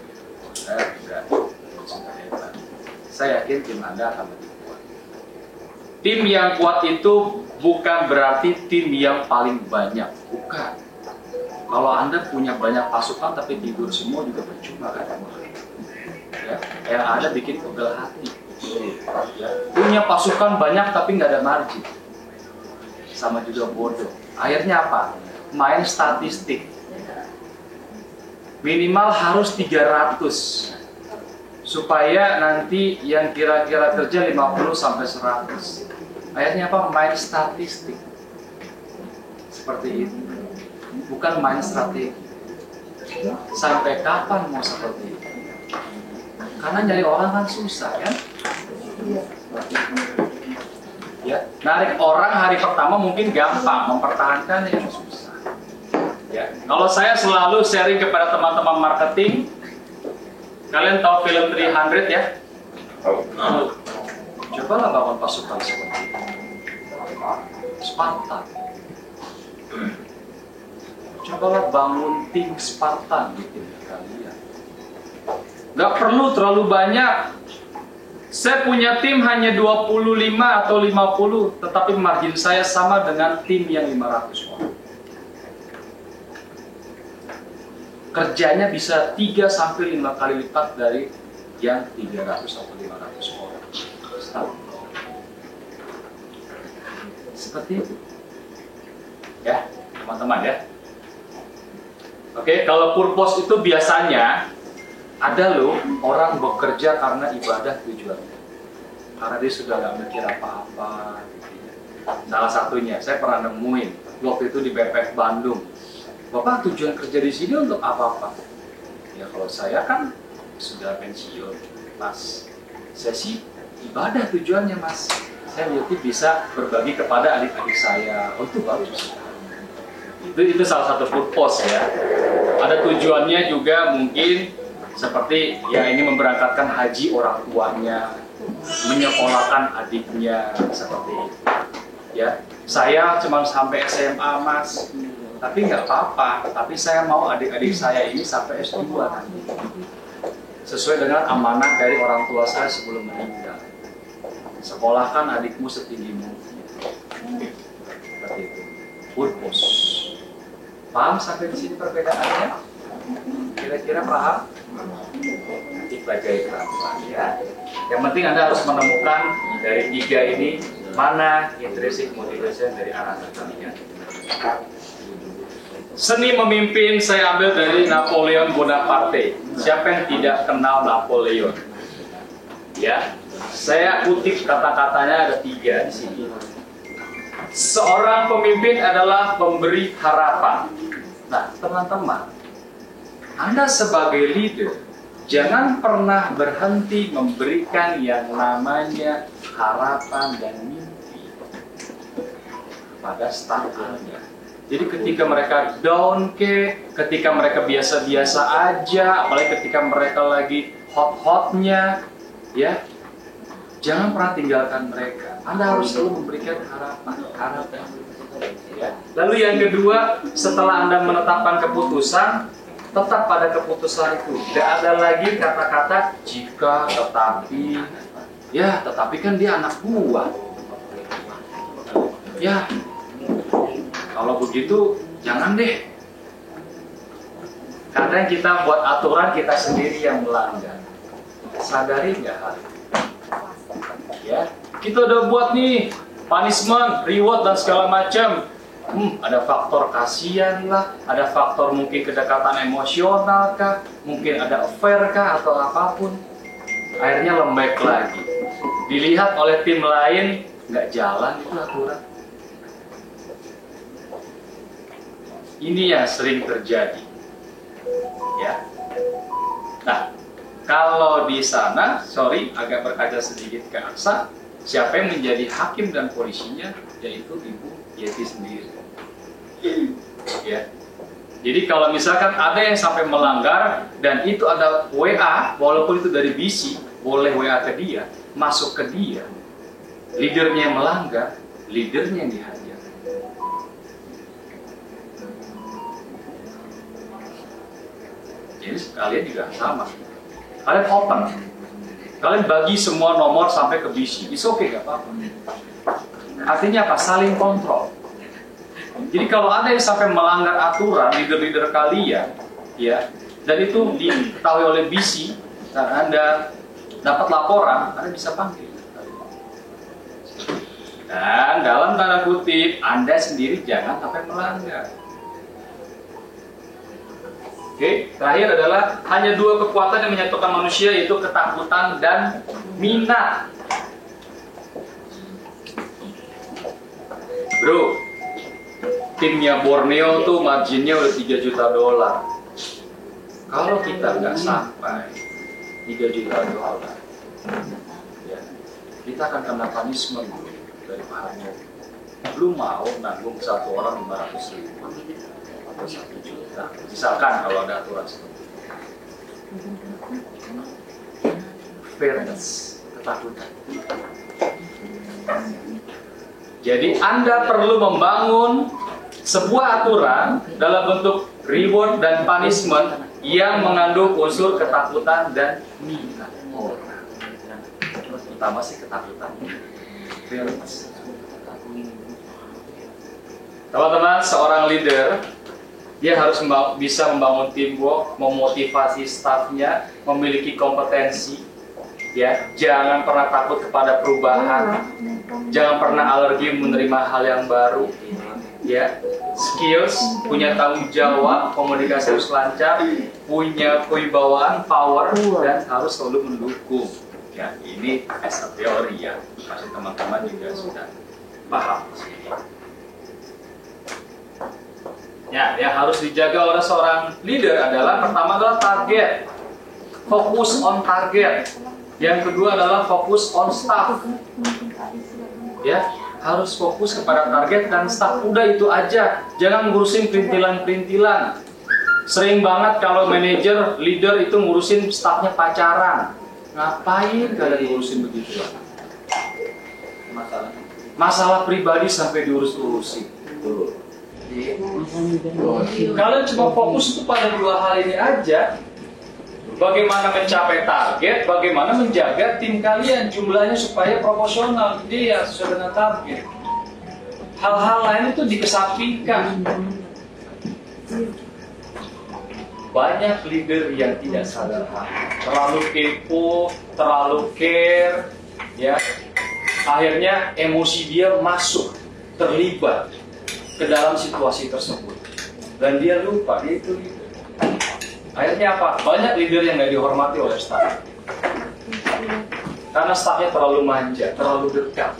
sudah hebat. Saya yakin tim Anda akan lebih kuat. Tim yang kuat itu bukan berarti tim yang paling banyak, bukan. Kalau Anda punya banyak pasukan tapi tidur semua juga percuma kan? Ya, yang ada bikin pegel hati. Ya, punya pasukan banyak tapi nggak ada margin, sama juga bodoh. Akhirnya apa? Main statistik. Minimal harus 300 supaya nanti yang kira-kira kerja 50 sampai 100. Akhirnya apa? Main statistik. Seperti itu. Bukan main strategi. Sampai kapan mau seperti itu? Karena nyari orang kan susah kan? Ya, narik orang hari pertama mungkin gampang, mempertahankan yang susah. Ya, kalau saya selalu sharing kepada teman-teman marketing, kalian tahu film 300 ya? Cobalah bangun pasukan seperti itu. Spartan. Cobalah bangun tim Spartan di tim kalian. Gak perlu terlalu banyak. Saya punya tim hanya 25 atau 50, tetapi margin saya sama dengan tim yang 500 orang. Kerjanya bisa 3 sampai 5 kali lipat dari yang 300 atau 500 orang. Seperti itu. Ya, teman-teman ya. Oke, kalau purpose itu biasanya ada loh orang bekerja karena ibadah tujuannya. Karena dia sudah nggak mikir apa-apa. Gitu ya. Salah satunya, saya pernah nemuin waktu itu di BPF Bandung. Bapak tujuan kerja di sini untuk apa-apa? Ya kalau saya kan sudah pensiun, Mas. Saya sih ibadah tujuannya, Mas. Saya nanti bisa berbagi kepada adik-adik saya. Oh itu bagus. Itu salah satu purpose ya. Ada tujuannya juga mungkin seperti yang ini memberangkatkan haji orang tuanya, menyekolahkan adiknya seperti itu. Ya, saya cuma sampai SMA Mas, tapi nggak apa-apa. Tapi saya mau adik-adik saya ini sampai S2 nanti, sesuai dengan amanah dari orang tua saya sebelum meninggal. Sekolahkan adikmu setinggi mungkin. Seperti itu. Purpose. Paham sampai di sini perbedaannya? Kira-kira paham? Nanti pelajari pelan-pelan ya. Yang penting Anda harus menemukan dari 3 ini mana intrinsic motivation dari anak kalian. Seni memimpin saya ambil dari Napoleon Bonaparte. Siapa yang tidak kenal Napoleon? Ya, saya kutip kata-katanya ada 3 di sini. Seorang pemimpin adalah pemberi harapan. Nah, teman-teman, Anda sebagai leader, jangan pernah berhenti memberikan yang namanya harapan dan mimpi pada staff Anda. Jadi ketika mereka down ketika mereka biasa-biasa aja, apalagi ketika mereka lagi hot-hotnya, ya, jangan pernah tinggalkan mereka. Anda harus selalu memberikan harapan. Ya. Lalu yang kedua, setelah Anda menetapkan keputusan, tetap pada keputusan itu. Tidak ada lagi kata-kata jika, tetapi. Ya, tetapi kan dia anak buah. Ya, kalau begitu jangan deh. Kadang kita buat aturan kita sendiri yang melanggar. Sadari nggak hal itu? Ya, kita udah buat nih punishment, reward dan segala macam. Ada faktor kasihan lah, ada faktor mungkin kedekatan emosional kah, mungkin ada affair kah atau apapun. Akhirnya lembek lagi. Dilihat oleh tim lain nggak jalan itu aturan. Ini yang sering terjadi. Ya. Nah, kalau di sana, sorry, agak berkaca sedikit ke Aksa, siapa yang menjadi hakim dan polisinya, yaitu Ibu Yeti sendiri. Ya. Jadi kalau misalkan ada yang sampai melanggar dan itu ada WA, walaupun itu dari BC, boleh WA ke dia, masuk ke dia, leadernya yang melanggar, leadernya yang dihajar. Jadi kalian juga sama. Kalian open. Kalian bagi semua nomor sampai ke BC. It's okay, gak apa-apa. Artinya apa? Saling kontrol. Jadi kalau ada yang sampai melanggar aturan leader-leader kalian, ya, dan itu diketahui oleh BC, dan Anda dapat laporan, Anda bisa panggil. Dan dalam tanda kutip, Anda sendiri jangan sampai melanggar. Oke, terakhir adalah hanya dua kekuatan yang menyatukan manusia, yaitu ketakutan dan minat. Bro, timnya Borneo tuh marginnya udah 3 juta dolar. Kalau kita nggak sampai 3 juta dolar, ya, kita akan kena punishment dari Pak Harno. Lu mau nanggung satu orang 500.000 atau 1 juta, misalkan kalau ada aturan seperti itu. Fairness, ketakutan. Jadi Anda perlu membangun sebuah aturan dalam bentuk reward dan punishment yang mengandung unsur ketakutan dan minat orang. Pertama sih ketakutan. Fairness. Teman-teman, seorang leader dia harus bisa membangun teamwork, memotivasi staffnya, memiliki kompetensi, ya. Jangan pernah takut kepada perubahan, jangan pernah alergi menerima hal yang baru, ya. Skills, punya tanggung jawab, komunikasi harus lancar, punya kewibawaan, power, dan harus selalu mendukung. Ya, ini as a teori ya, pasti teman-teman juga sudah paham. Ya, yang harus dijaga oleh seorang leader adalah pertama adalah target, fokus on target. Yang kedua adalah fokus on staff. Ya, harus fokus kepada target dan staff. Udah itu aja, jangan ngurusin perintilan-perintilan. Sering banget kalau manajer, leader itu ngurusin staffnya pacaran. Ngapain kalian ngurusin begitu? Masalah pribadi sampai diurus-urusin. Kalian cuma fokus itu pada dua hal ini aja. Bagaimana mencapai target, bagaimana menjaga tim kalian jumlahnya supaya proporsional, dia sesuai dengan target. Hal-hal lain itu dikesampingkan. Banyak leader yang tidak sadar hal, terlalu kepo, terlalu care, ya. Akhirnya emosi dia masuk, terlibat ke dalam situasi tersebut, dan dia lupa dia itu leader. Akhirnya apa? Banyak leader yang nggak dihormati oleh staff karena staffnya terlalu manja, terlalu dekat.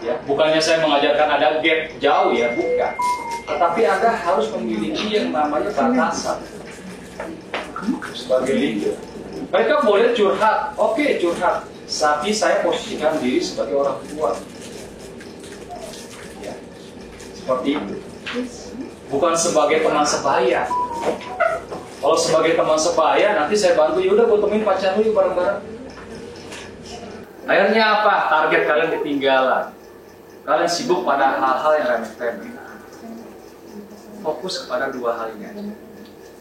Ya, bukannya saya mengajarkan ada gap jauh ya, bukan. Tetapi Anda harus memiliki yang namanya batasan sebagai leader. Mereka boleh curhat, oke curhat, tapi saya posisikan diri sebagai orang tua. Seperti itu, bukan sebagai teman sebaya. Kalau sebagai teman sebaya, nanti saya bantu, yaudah gue temuin pacar lu bareng-bareng. Akhirnya apa? Target kalian ketinggalan. Kalian sibuk pada hal-hal yang remeh-temeh. Fokus kepada dua hal ini aja.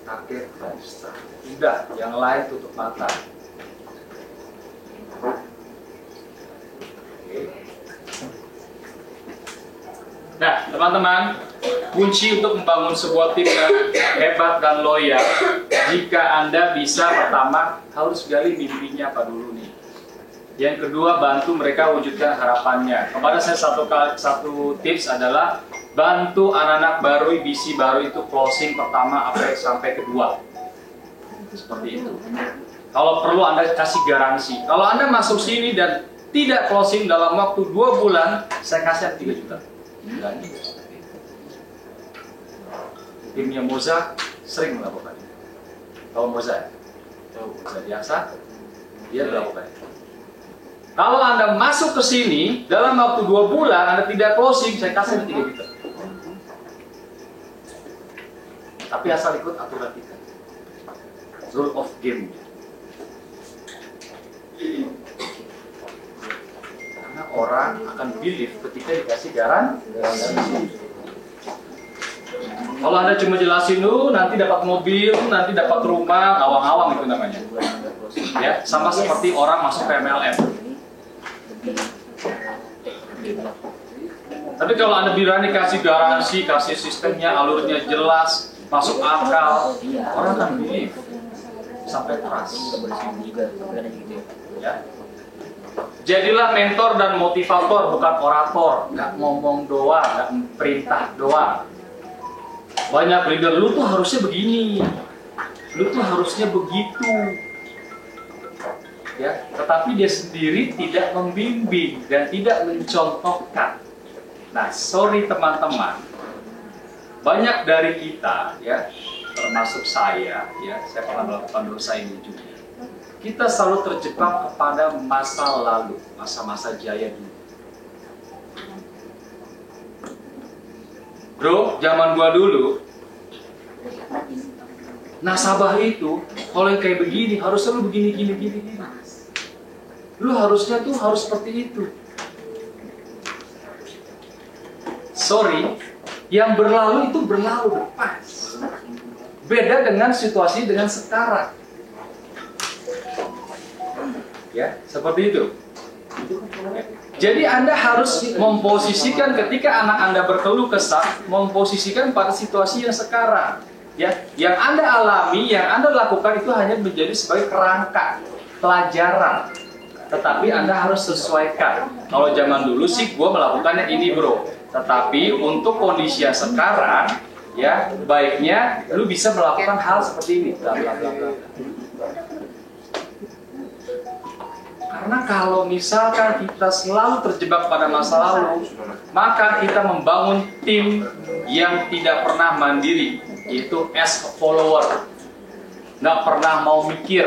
Target dan staff. Udah, yang lain tutup mata. Nah, teman-teman, kunci untuk membangun sebuah tim yang hebat dan loyal, jika Anda bisa, pertama, harus gali mimpinya apa dulu nih. Yang kedua, bantu mereka wujudkan harapannya. Kepada saya satu tips adalah, bantu anak-anak baru, BC baru itu closing pertama sampai kedua. Seperti itu. Kalau perlu Anda kasih garansi. Kalau Anda masuk sini dan tidak closing dalam waktu 2 bulan, saya kasih 3 juta. timnya Moza sering melakukan. Tahu Moza? Tahu Moza biasa, dia melakukan. Kalau Anda masuk ke sini dalam waktu 2 bulan Anda tidak closing, saya kasih 3 juta. Tapi asal ikut aturan kita, rule of game. Karena orang akan believe ketika dikasih garansi. Kalau Anda cuma jelasin lu nanti dapat mobil, nanti dapat rumah, awang-awang itu namanya. Ya, sama seperti orang masuk ke MLM. Tapi kalau Anda berani kasih garansi, kasih sistemnya, alurnya jelas, masuk akal, orang akan believe sampai trust. Ya. Jadilah mentor dan motivator, bukan orator, nggak ngomong doang, nggak perintah doang. Banyak leader, lu tuh harusnya begini, lu tuh harusnya begitu. Ya, tetapi dia sendiri tidak membimbing dan tidak mencontohkan. Nah, sorry teman-teman, banyak dari kita, ya, termasuk saya, ya, saya pernah melakukan dosa ini juga. Kita selalu terjebak kepada masa lalu, masa-masa jaya dulu. Bro, zaman gua dulu, nasabah itu, kalau yang kayak begini, harusnya lu begini, gini. Lu harusnya tuh harus seperti itu. Sorry, yang berlalu itu berlalu lepas. Beda dengan situasi dengan sekarang. Ya, seperti itu. Jadi Anda harus memposisikan ketika anak Anda berkeluh kesah, memposisikan pada situasi yang sekarang. Ya, yang Anda alami, yang Anda lakukan itu hanya menjadi sebagai kerangka pelajaran. Tetapi Anda harus sesuaikan. Kalau zaman dulu sih gue melakukannya ini bro. Tetapi untuk kondisi yang sekarang, ya baiknya lu bisa melakukan hal seperti ini. Bla, bla, bla, bla. Karena kalau misalkan kita selalu terjebak pada masa lalu, maka kita membangun tim yang tidak pernah mandiri. Itu as a follower. Nggak pernah mau mikir,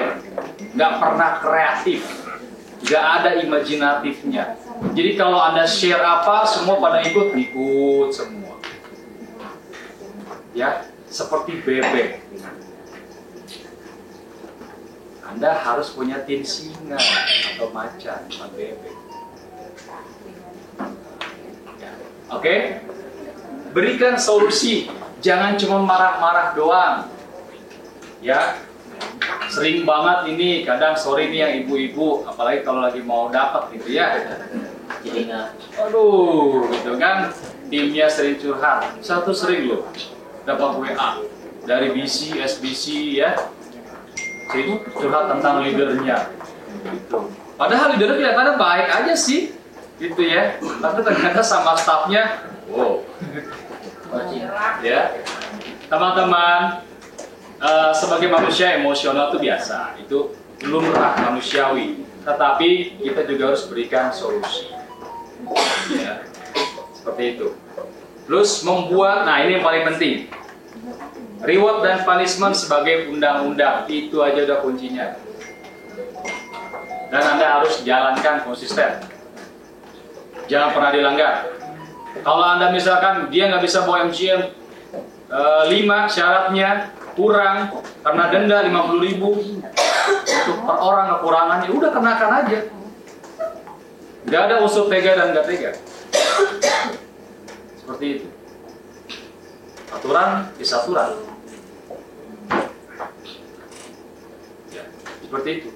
nggak pernah kreatif. Gak ada imajinatifnya. Jadi kalau Anda share apa, semua pada ikut semua. Ya, seperti bebek. Anda harus punya tim singa atau macan, bukan bebek. Ya. Oke? Berikan solusi, jangan cuma marah-marah doang. Ya. Sering banget ini, kadang sorry nih yang ibu-ibu, apalagi kalau lagi mau dapat gitu ya. Jadi aduh, gitu kan, timnya sering curhat. Satu sering loh, dapat WA dari BC, SBC ya. Jadi curhat tentang leadernya. Gitu. Padahal leadernya kelihatannya baik aja sih, gitu ya. Tapi ternyata sama staffnya, wow. Ya, teman-teman. Sebagai manusia emosional itu biasa, itu lumrah manusiawi. Tetapi kita juga harus berikan solusi, ya, seperti itu. Terus membuat, nah ini yang paling penting, reward dan punishment sebagai undang-undang, itu aja udah kuncinya. Dan Anda harus jalankan konsisten, jangan pernah dilanggar. Kalau Anda misalkan dia nggak bisa bawa MCM 5 syaratnya kurang karena denda 50.000 untuk per orang kekurangannya, udah kenakan aja. Gak ada unsur tega dan gak tega. Seperti itu. Aturan is aturan. Ya, seperti itu.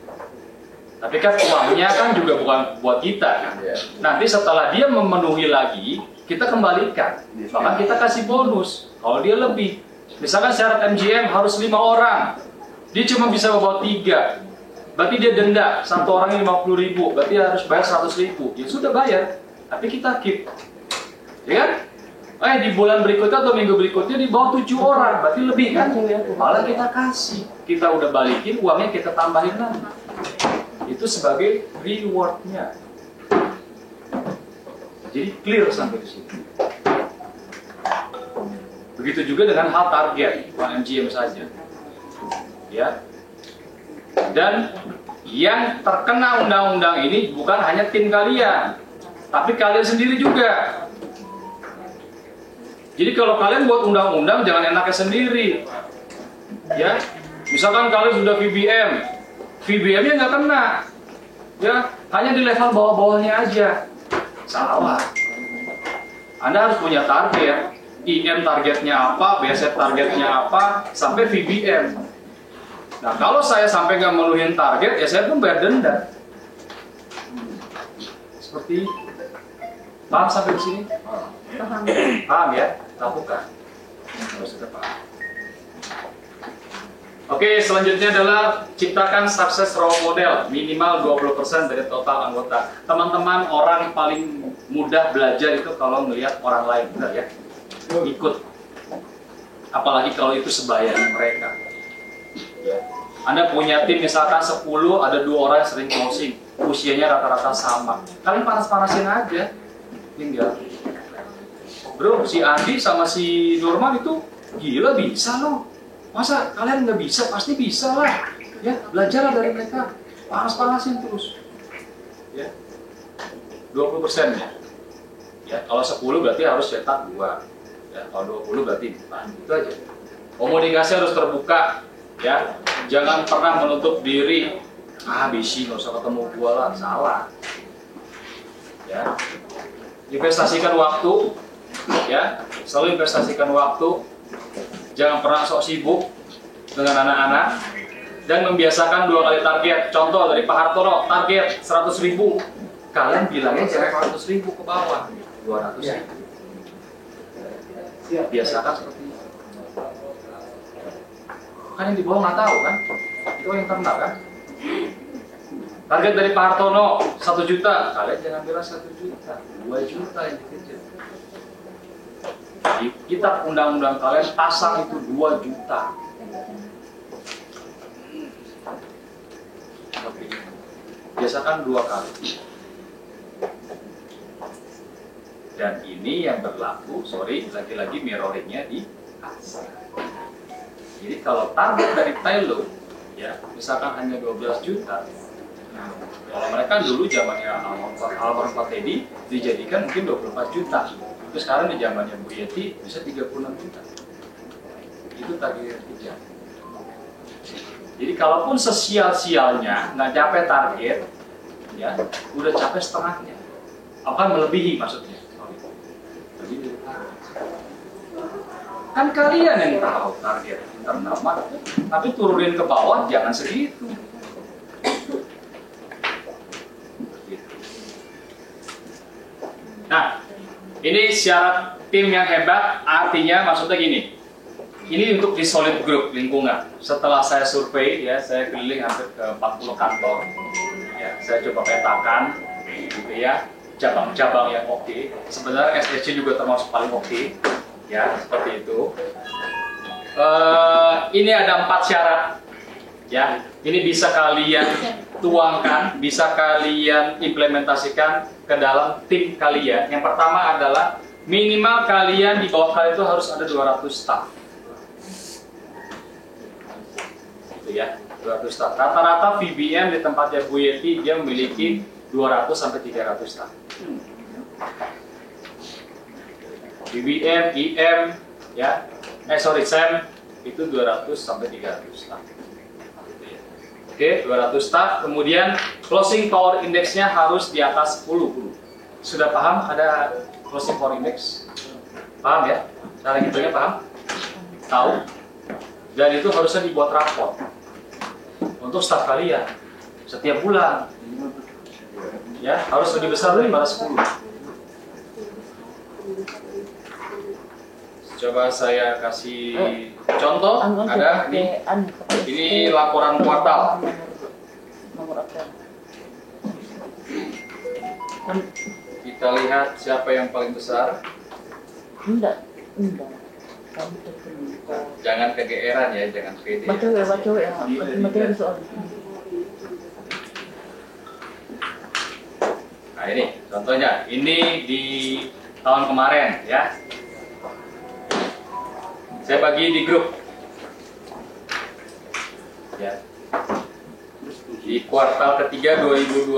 Tapi kan uangnya kan juga bukan buat kita kan. Nanti setelah dia memenuhi lagi, kita kembalikan. Bahkan kita kasih bonus kalau dia lebih. Misalkan syarat MGM harus 5 orang, dia cuma bisa bawa 3, berarti dia denda, satu orangnya 50.000, berarti dia harus bayar 100.000. Ya sudah bayar, tapi kita keep, ya kan? Di bulan berikutnya atau minggu berikutnya di bawah 7 orang, berarti lebih kan? Malah kita kasih, kita udah balikin uangnya, kita tambahin lagi. Itu sebagai rewardnya. Jadi clear sampai di situ. Begitu juga dengan hal target, 1 MGM saja. Ya. Dan yang terkena undang-undang ini bukan hanya tim kalian, tapi kalian sendiri juga. Jadi kalau kalian buat undang-undang jangan enaknya sendiri. Ya. Misalkan kalian sudah VBM-nya nggak kena. Ya, hanya di level bawah-bawahnya aja. Salah. Anda harus punya target. IM targetnya apa, BSF targetnya apa, sampai VBM. Nah, kalau saya sampai nggak memenuhi target, ya saya pun bayar denda. Seperti paham sampai di sini? Paham. Paham ya? Lakukan. Harus sudah paham. Oke, selanjutnya adalah ciptakan sukses role model minimal 20% dari total anggota. Teman-teman, orang paling mudah belajar itu kalau melihat orang lain, benar ya? Ikut. Apalagi kalau itu sebaya mereka. Ya. Anda punya tim misalkan 10, ada 2 orang yang sering closing, usianya rata-rata sama. Kalian panas-panasin aja, tinggal. Bro, si Andi sama si Norman itu gila bisa loh. Masa kalian nggak bisa? Pasti bisa lah. Ya, belajarlah dari mereka. Panas-panasin terus. Ya. 20% ya. Ya, kalau 10 berarti harus cetak 2. Ya, kalau 20 berarti 4. Itu aja. Komunikasi harus terbuka. Ya, jangan pernah menutup diri. Bisi nggak usah ketemu gua lah, salah. Ya, investasikan waktu. Ya, selalu investasikan waktu. Jangan pernah sok sibuk dengan anak-anak dan membiasakan 2 kali target. Contoh dari Pak Hartono, target 100.000. Kalian bilangnya jangan 100.000 ke bawah, 200.000. Biasakan seperti itu. Kan yang di bawah nggak tahu kan? Itu yang internal kan? Target dari Pak Hartono 1 juta. Kalian jangan bilang 1 juta, 2 juta yang dikejar. Di kitab undang-undang kalian pasang itu 2 juta. Biasakan 2 kali. Dan ini yang berlaku, lagi-lagi mirroringnya di atas. Jadi kalau target dari Tailo, ya, misalkan hanya 12 juta. Kalau mereka dulu zamannya Almarhum Pak Teddy dijadikan mungkin 24 juta. Terus sekarang di zamannya Bu Yeti bisa 36 juta. Itu target kerja. Jadi kalaupun sesial-sialnya nggak capai target, ya udah capai setengahnya, akan melebihi maksudnya. Kan kalian yang tahu target internal, tapi turunin ke bawah jangan segitu. Nah, ini syarat tim yang hebat, artinya maksudnya gini. Ini untuk di solid group lingkungan. Setelah saya survei, ya, saya keliling hampir ke 40 kantor. Ya, saya coba petakan, gitu ya, cabang-cabang yang oke. Sebenarnya SDC juga termasuk paling oke, ya, seperti itu. Ini ada 4 syarat, ya. Ini bisa kalian tuangkan, bisa kalian implementasikan ke dalam tim kalian. Yang pertama adalah minimal kalian di bawah kalian itu harus ada 200 staff. Gitu ya, 200 staff. Rata-rata VBM di tempatnya Bu Yeti dia memiliki 200 sampai 300 staff. VBM, IM, ya, SEM itu 200 sampai 300 staff. Oke, 200 staff. Kemudian closing power index-nya harus di atas 10. Sudah paham ada closing power index? Paham ya? Cara hitungnya paham? Tahu? Dan itu harusnya dibuat rapor untuk staff kalian setiap bulan. Ya, harus lebih besar daripada 10. Coba saya kasih contoh. Ada ini laporan kuartal. Kita lihat siapa yang paling besar. Jangan kegeeran ya, jangan pede. Baca ya. Nah ini contohnya, ini di tahun kemarin ya. Saya bagi di grup. Ya. Di kuartal ketiga 2020.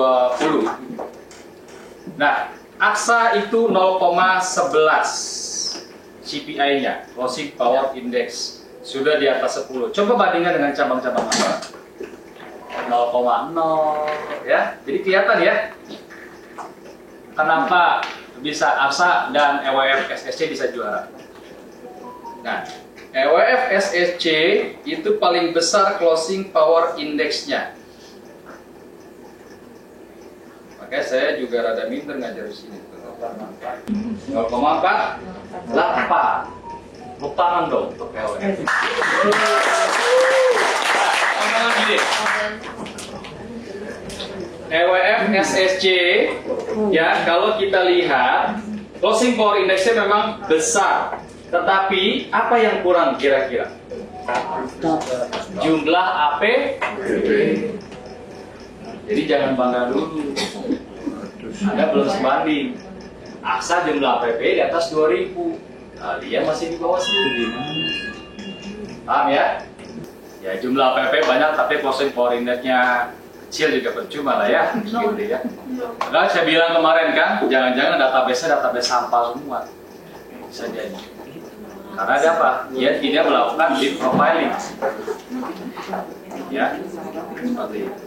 Nah, Aksa itu 0,11 CPI-nya, Closing Power Index. Sudah di atas 10. Coba bandingkan dengan cabang-cabang apa? 0,0 ya. Jadi kelihatan ya. Kenapa bisa Aksa dan EWF SSC bisa juara? Nah, EWF SSC itu paling besar Closing Power Index-nya. Makanya saya juga rada minder ngajar di sini. 0,48. Lupakan dong untuk EWF. Ngomong gini. EWF SSC ya, kalau kita lihat Closing Power Index-nya memang besar. Tetapi apa yang kurang kira-kira? Jumlah APP. Jadi jangan bangga dulu. Anda belum sebanding. Aksa jumlah APP di atas 2000. Dia masih di bawah 1000. Paham ya? Ya jumlah APP banyak tapi Closing Power Index-nya kecil juga percuma lah ya. Gitu ya. Nah, saya bilang kemarin kan, jangan-jangan database-nya database sampah semua. Bisa jadi. Karena ada apa? Dia tidak melakukan deep profiling. Ya, seperti itu.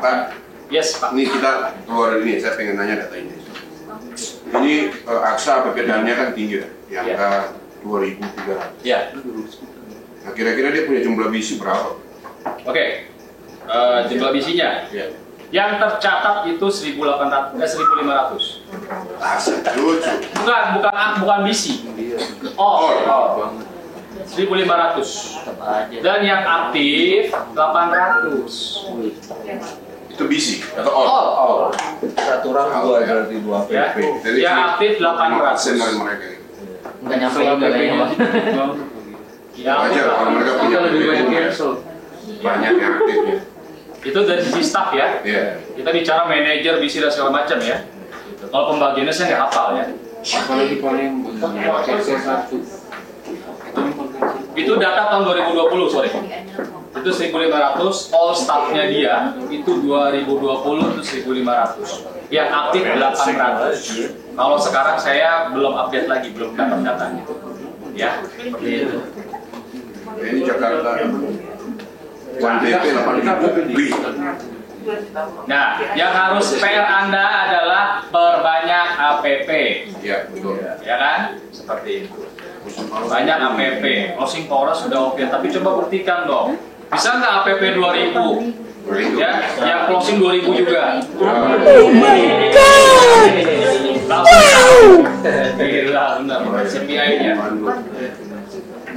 Pak, Yes, Pak. ini kita keluar dari ini, saya pengen nanya data ini. Ini Aksa perbedaannya kan tinggi ya, di angka 2.300. Ya. Nah, kira-kira dia punya jumlah BC berapa? Oke. Jumlah bisinya. Yang tercatat itu 1.500. Lucu. Bukan bisi. Oh. 1.500. Dan yang aktif 800. Itu BC atau all? Satu orang dua berarti 2 Ya. Jadi Yang aktif 800. dari mereka itu. Enggak nyampe juga kayaknya. Ya, Wajar kalau mereka punya lebih banyak punya cancel. banyak yang aktifnya. itu dari sisi staff ya. Iya. Kita bicara manajer, visi dan segala macam ya. Kalau pembagiannya saya nggak hafal ya. Apalagi paling C1. Itu data tahun 2020 sorry. Itu 1.500, all staffnya dia itu 2020 itu 1.500. Yang aktif 800. Kalau sekarang saya belum update lagi, belum dapat datanya. Ya, seperti itu. Ini Jakarta. KTP 8.000. Nah, yang harus PR Anda adalah perbanyak APP. Ya, betul. Ya kan? Seperti itu. Banyak APP. Closing power sudah oke, tapi coba buktikan dong. Bisa nggak APP 2000? Ya, yang closing 2000 juga. Oh my God! Langsung gila, benar. CPI-nya.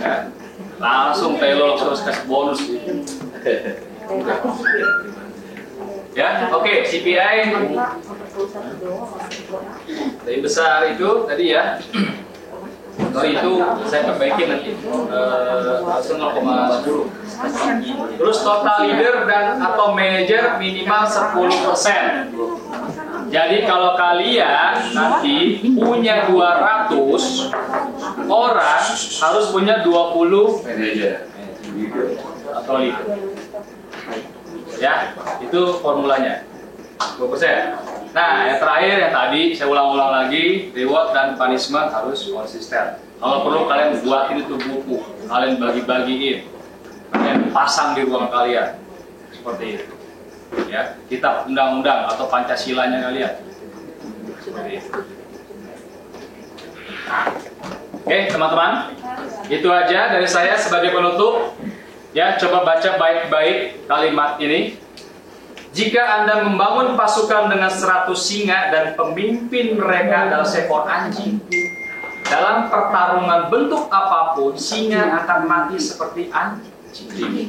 Ya. Langsung Taylor harus kasih bonus. Ya, oke, CPI lebih besar itu tadi ya. Sorry itu saya perbaiki nanti langsung 0,10. Terus total leader dan atau manajer minimal 10%. Jadi kalau kalian nanti punya 200 orang harus punya 20 manajer atau leader. Ya, itu formulanya 20%. Nah, yang terakhir yang tadi saya ulang-ulang lagi, reward dan punishment harus konsisten. Kalau perlu kalian buatin itu buku, kalian bagi-bagiin, kalian pasang di ruang kalian, seperti itu. Ya, kitab undang-undang atau Pancasilanya kalian, seperti itu. Oke, teman-teman, itu aja dari saya sebagai penutup. Ya, coba baca baik-baik kalimat ini. Jika Anda membangun pasukan dengan 100 singa dan pemimpin mereka adalah seekor anjing, dalam pertarungan bentuk apapun, singa akan mati seperti anjing.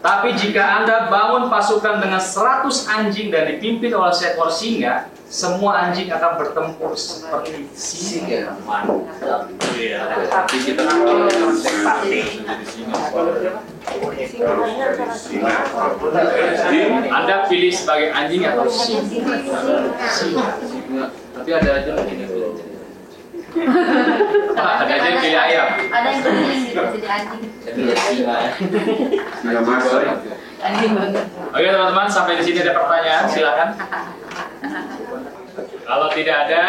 Tapi jika Anda bangun pasukan dengan 100 anjing dan dipimpin oleh seekor singa, semua anjing akan bertempur seperti singa. Mantap. Tapi kita Anda pilih sebagai anjing atau singa? Tapi ada aja lagi nih. Ada aja yang pilih ayam. Ada yang keliling gitu jadi anjing. Sudah masuk. Anjing banget. Oke teman-teman, sampai di sini ada pertanyaan, silakan. Kalau tidak ada,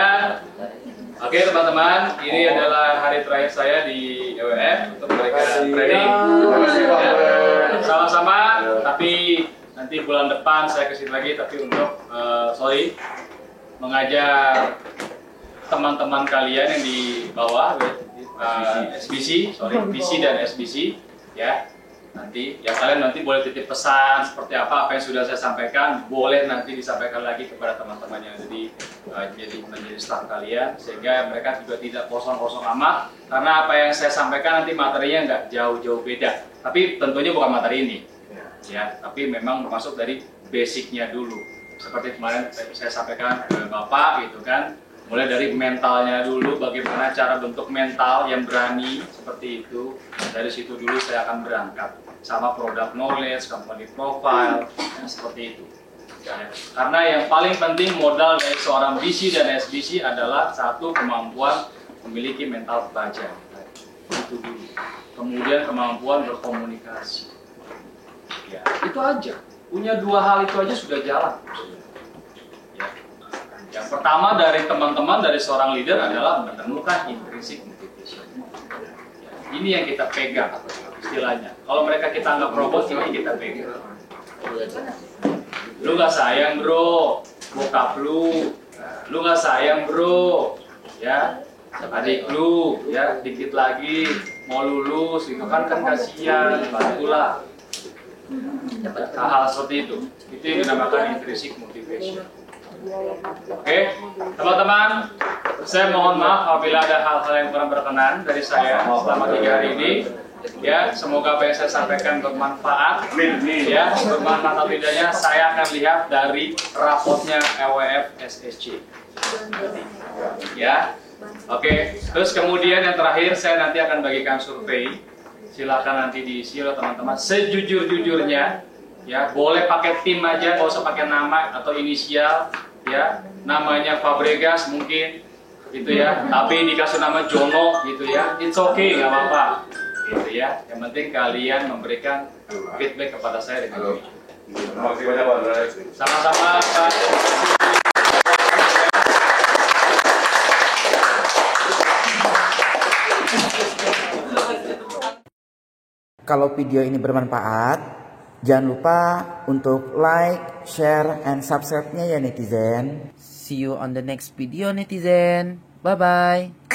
oke teman-teman, ini adalah hari terakhir saya di EWF untuk memberikan training. Ya, sama-sama, tapi nanti bulan depan saya kesini lagi, tapi untuk mengajar teman-teman kalian yang di bawah, SBC, BC dan SBC, ya. Nanti, ya kalian nanti boleh titip pesan seperti apa yang sudah saya sampaikan, boleh nanti disampaikan lagi kepada teman-teman yang menjadi staf kalian, sehingga mereka juga tidak kosong-kosong amat, karena apa yang saya sampaikan nanti materinya nggak jauh-jauh beda, tapi tentunya bukan materi ini, ya, tapi memang masuk dari basicnya dulu, seperti kemarin saya sampaikan ke Bapak gitu kan, mulai dari mentalnya dulu, bagaimana cara bentuk mental yang berani seperti itu, dari situ dulu saya akan berangkat, sama product knowledge, company profile, ya, seperti itu. Ya. Karena yang paling penting modal dari seorang BC dan SBC adalah satu, kemampuan memiliki mental baja, itu dulu. Kemudian kemampuan berkomunikasi. Ya, itu aja. Punya dua hal itu aja sudah jalan. Ya. Yang pertama dari teman-teman, dari seorang leader adalah menemukan intrinsic motivation. Ya, ini yang kita pegang istilahnya. Kalau mereka kita anggap robot, ini kita pegang. Lu gak sayang bro, bokap lu gak sayang bro, ya, adik lu, ya, dikit lagi mau lulus, itu kan kasihan, bantulah. Hal-hal seperti itu yang dinamakan intrinsic motivation. Oke, teman-teman, saya mohon maaf apabila ada hal-hal yang kurang berkenan dari saya selama 3 hari ini. Ya, semoga apa yang saya sampaikan bermanfaat. Ya, bermanfaat atau tidaknya saya akan lihat dari rapotnya EWF SSC. Ya, oke. Terus kemudian yang terakhir saya nanti akan bagikan survei. Silakan nanti diisi oleh teman-teman sejujur-jujurnya. Ya, boleh pakai tim aja, nggak usah pakai nama atau inisial. Ya, namanya Fabregas mungkin, gitu ya. Tapi dikasih nama Jono, gitu ya. It's okay, nggak apa-apa. Gitu ya, yang penting kalian memberikan feedback kepada saya dengan baik. Terima kasih banyak Pak Dray. Sama-sama Pak. Kalau video ini bermanfaat, jangan lupa untuk like, share, and subscribe-nya ya netizen. See you on the next video netizen. Bye-bye.